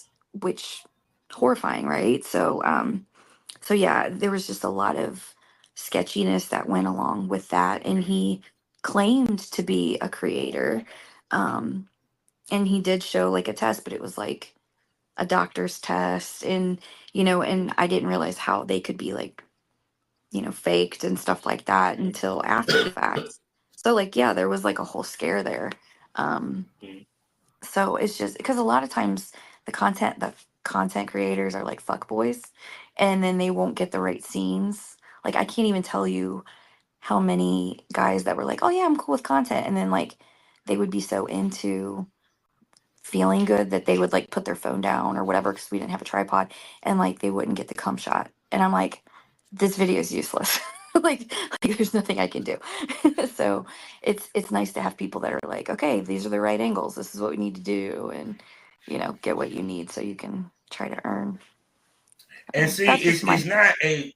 which horrifying, right? So yeah, there was just a lot of sketchiness that went along with that, and he claimed to be a creator, um, and he did show like a test, but it was like a doctor's test, and and I didn't realize how they could be like faked and stuff like that until after the fact. So like yeah, there was like a whole scare there. Um, so it's just because a lot of times the content creators are like fuck boys, and then they won't get the right scenes. Like I can't even tell you how many guys that were like, "Oh yeah, I'm cool with content," and then like they would be so into feeling good that they would like put their phone down or whatever because we didn't have a tripod, and like they wouldn't get the cum shot. And I'm like, this video is useless. like there's nothing I can do. So it's nice to have people that are like, okay, these are the right angles. This is what we need to do, and get what you need so you can try to earn. And So see, that's just my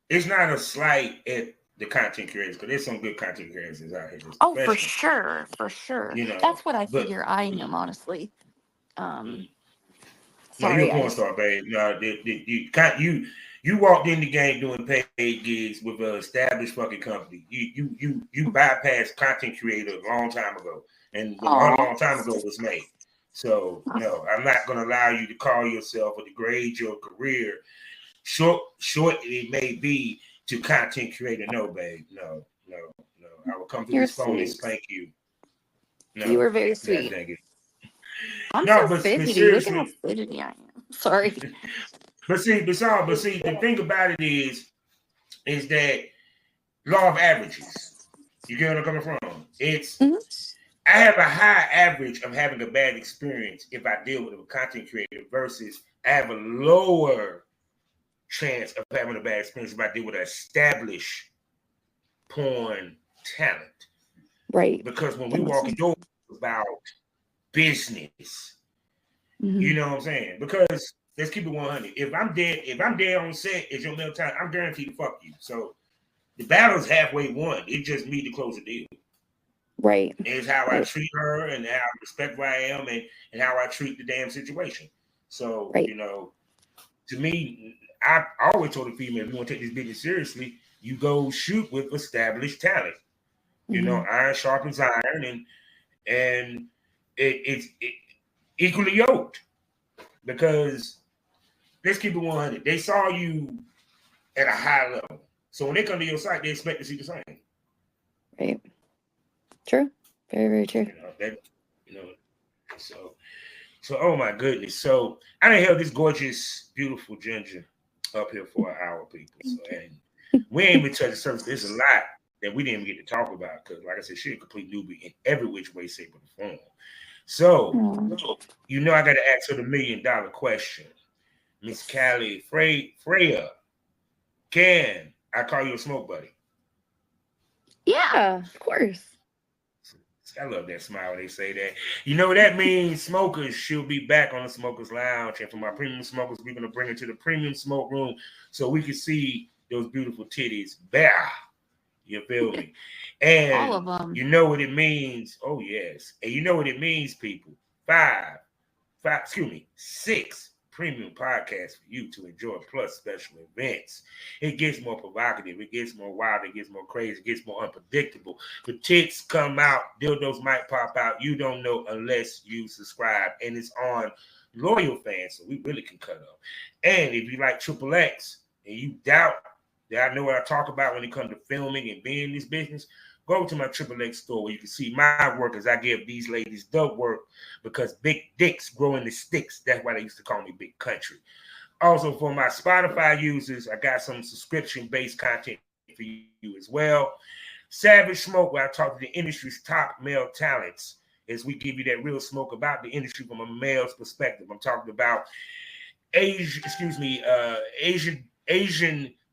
it's not a slight at the content creators, because there's some good content creators out here that's oh, for professional, sure, for sure. That's what I But figure I am, honestly. Um, no, you're a sorry, I porn just star, babe. No, you walked in the game doing paid gigs with an established fucking company. You bypassed content creator a long time ago, and when a oh long time ago was made. So no, I'm not going to allow you to call yourself or degrade your career, short it may be, to content creator. No, babe. No. I will come through you're this phone and sweet. spank you. You No, were very God sweet. dang it. I'm No, so but fidgety. Look at how seriously, fidgety I am. Sorry. but see, the thing about it is that law of averages. You get where I'm coming from? Mhm. I have a high average of having a bad experience if I deal with a content creator versus I have a lower chance of having a bad experience if I deal with an established porn talent. Right. Because when That we makes walk in sense. doors about business, you Mhm. know what I'm saying? Because let's keep it 100. If I'm dead on set as your male talent, I'm guaranteed to fuck you. So the battle's halfway won. It's just me to close the deal. Right. It's how I Right. treat her and how respectful I am and how I treat the damn situation. So, Right. you know, to me, I always told the female, if you want to take this business seriously, you go shoot with established talent. You know, Mhm. iron sharpens iron, and it's equally yoked. Because let's keep it 100. They saw you at a high level, so when they come to your site, they expect to see the same. Right. True. Very, very true. You know that. You know, so. So, oh my goodness. So, I done held this gorgeous, beautiful ginger up here for an hour, people. So, Thank you. and we ain't even touched the surface. There's a lot that we didn't even get to talk about because, like I said, she's a complete newbie in every which way, shape, or form. So, Aw. you know, I got to ask her the $1,000,000 question. Miss Callie Freya, can I call you a smoke buddy? Yeah, of course. I love that smile when they say that. You know, that means smokers, she'll be back on the Smokers Lounge. And for my premium smokers, we're going to bring her to the premium smoke room so we can see those beautiful titties bare. You feel me? All And of them. you know what it means. Oh, yes. And you know what it means, people. Six premium podcasts for you to enjoy, plus special events. It gets more provocative, it gets more wild, it gets more crazy, it gets more unpredictable. The tits come out, dildos might pop out. You don't know unless you subscribe, and it's on loyal fans, so we really can cut up. And if you like Triple X and you doubt that I know what I talk about when it comes to filming and being in this business, go to my Triple X store where you can see my work as I give these ladies the work because big dicks grow in the sticks. That's why they used to call me Big Country. Also, for my Spotify users, I got some subscription-based content for you as well. Savage Smoke, where I talk to the industry's top male talents as we give you that real smoke about the industry from a male's perspective. I'm talking about Asian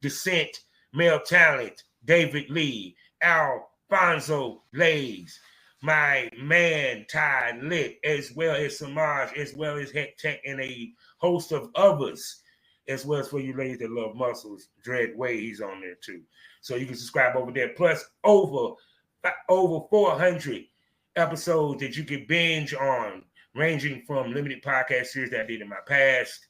descent male talent, David Lee, Alfonso Lays, my man Ty Lit, as well as Samaj, as well as Heck Tech, and a host of others, as well as for you ladies that love muscles, Dread Way, he's on there too. So you can subscribe over there. Plus over 400 episodes that you can binge on, ranging from limited podcast series that I did in my past,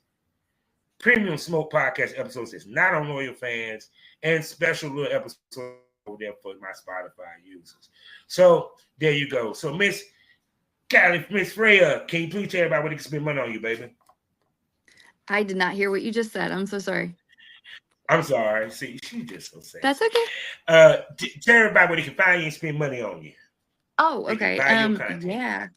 premium smoke podcast episodes that's not on loyal fans, and special little episodes over there for my Spotify users. So there you go. So Miss Freya, can you please tell everybody what they can spend money on you, baby? I did not hear what you just said. I'm so sorry. I'm sorry. See, she's just so sad. That's okay. Tell everybody where they can find you and spend money on you. Oh, They can okay. buy your content. Yeah.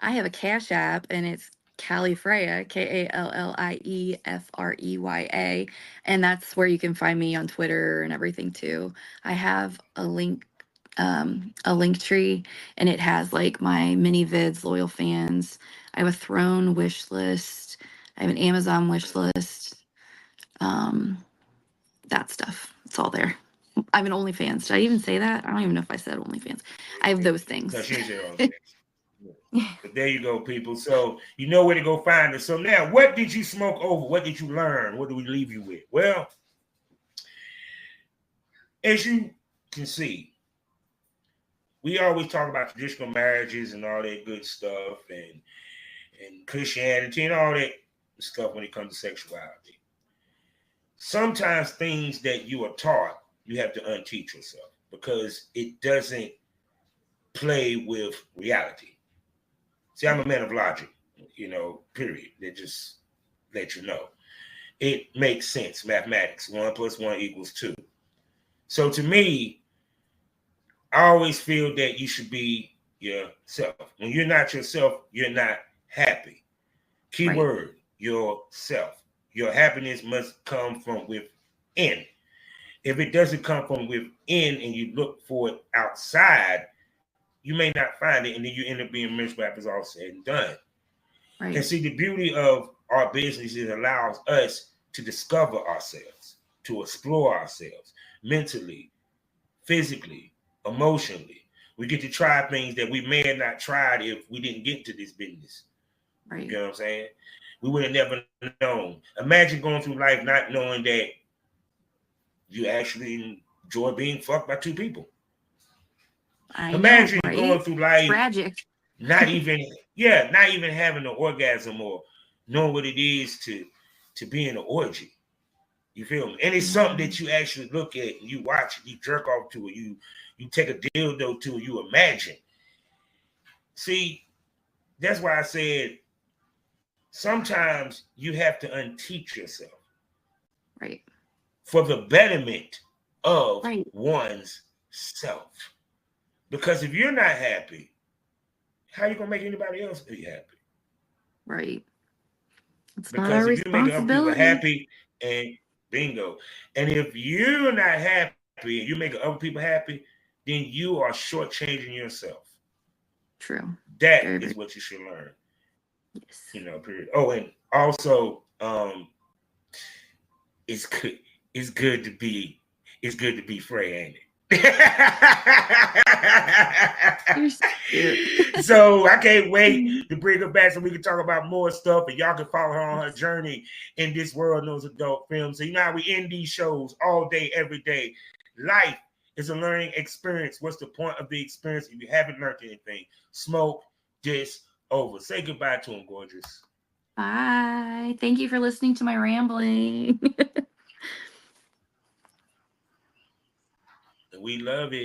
I have a Cash App and it's Callie Freya, KALLIEFREYA. And that's where you can find me on Twitter and everything too. I have a link tree, and it has like my mini vids, loyal fans. I have a Throne wish list. I have an Amazon wish list. That stuff. It's all there. I have an OnlyFans. Did I even say that? I don't even know if I said OnlyFans. I have those things. No, she didn't say all that. But there you go, people. So you know where to go find it. So now, what did you smoke over? What did you learn? What do we leave you with? Well, as you can see, we always talk about traditional marriages and all that good stuff and Christianity and all that stuff when it comes to sexuality. Sometimes things that you are taught, you have to unteach yourself because it doesn't play with reality. See, I'm a man of logic, period. They just let you know. It makes sense, mathematics. 1 + 1 = 2. So to me, I always feel that you should be yourself. When you're not yourself, you're not happy. Keyword, yourself. Your happiness must come from within. If it doesn't come from within and you look for it outside, you may not find it, and then you end up being miserable after it's all said and done. Right. And see, the beauty of our business is it allows us to discover ourselves, to explore ourselves mentally, physically, emotionally. We get to try things that we may have not tried if we didn't get into this business. Right. You know what I'm saying? We would have never known. Imagine going through life not knowing that you actually enjoy being fucked by two people. Imagine going through life tragic, not even having an orgasm or knowing what it is to be in an orgy. You feel me? And it's something that you actually look at, you watch it, you jerk off to it, you take a dildo to it, you imagine. See, that's why I said sometimes you have to unteach yourself. Right. For the betterment of one's self. Because if you're not happy, how are you going to make anybody else be happy? Right. It's because not our if you make other people responsibility. happy, and bingo. And if you're not happy and you make other people happy, then you are shortchanging yourself. True. That is what you should learn. Yes. You know, period. Oh, and also, it's good to be Freya, ain't it? So I can't wait to bring her back so we can talk about more stuff and y'all can follow her on her journey in this world knows adult film. So you know how we end these shows all day, every day. Life is a learning experience. What's the point of the experience if you haven't learned anything? Smoke this over. Say goodbye to him, gorgeous. Bye. Thank you for listening to my rambling. We love it.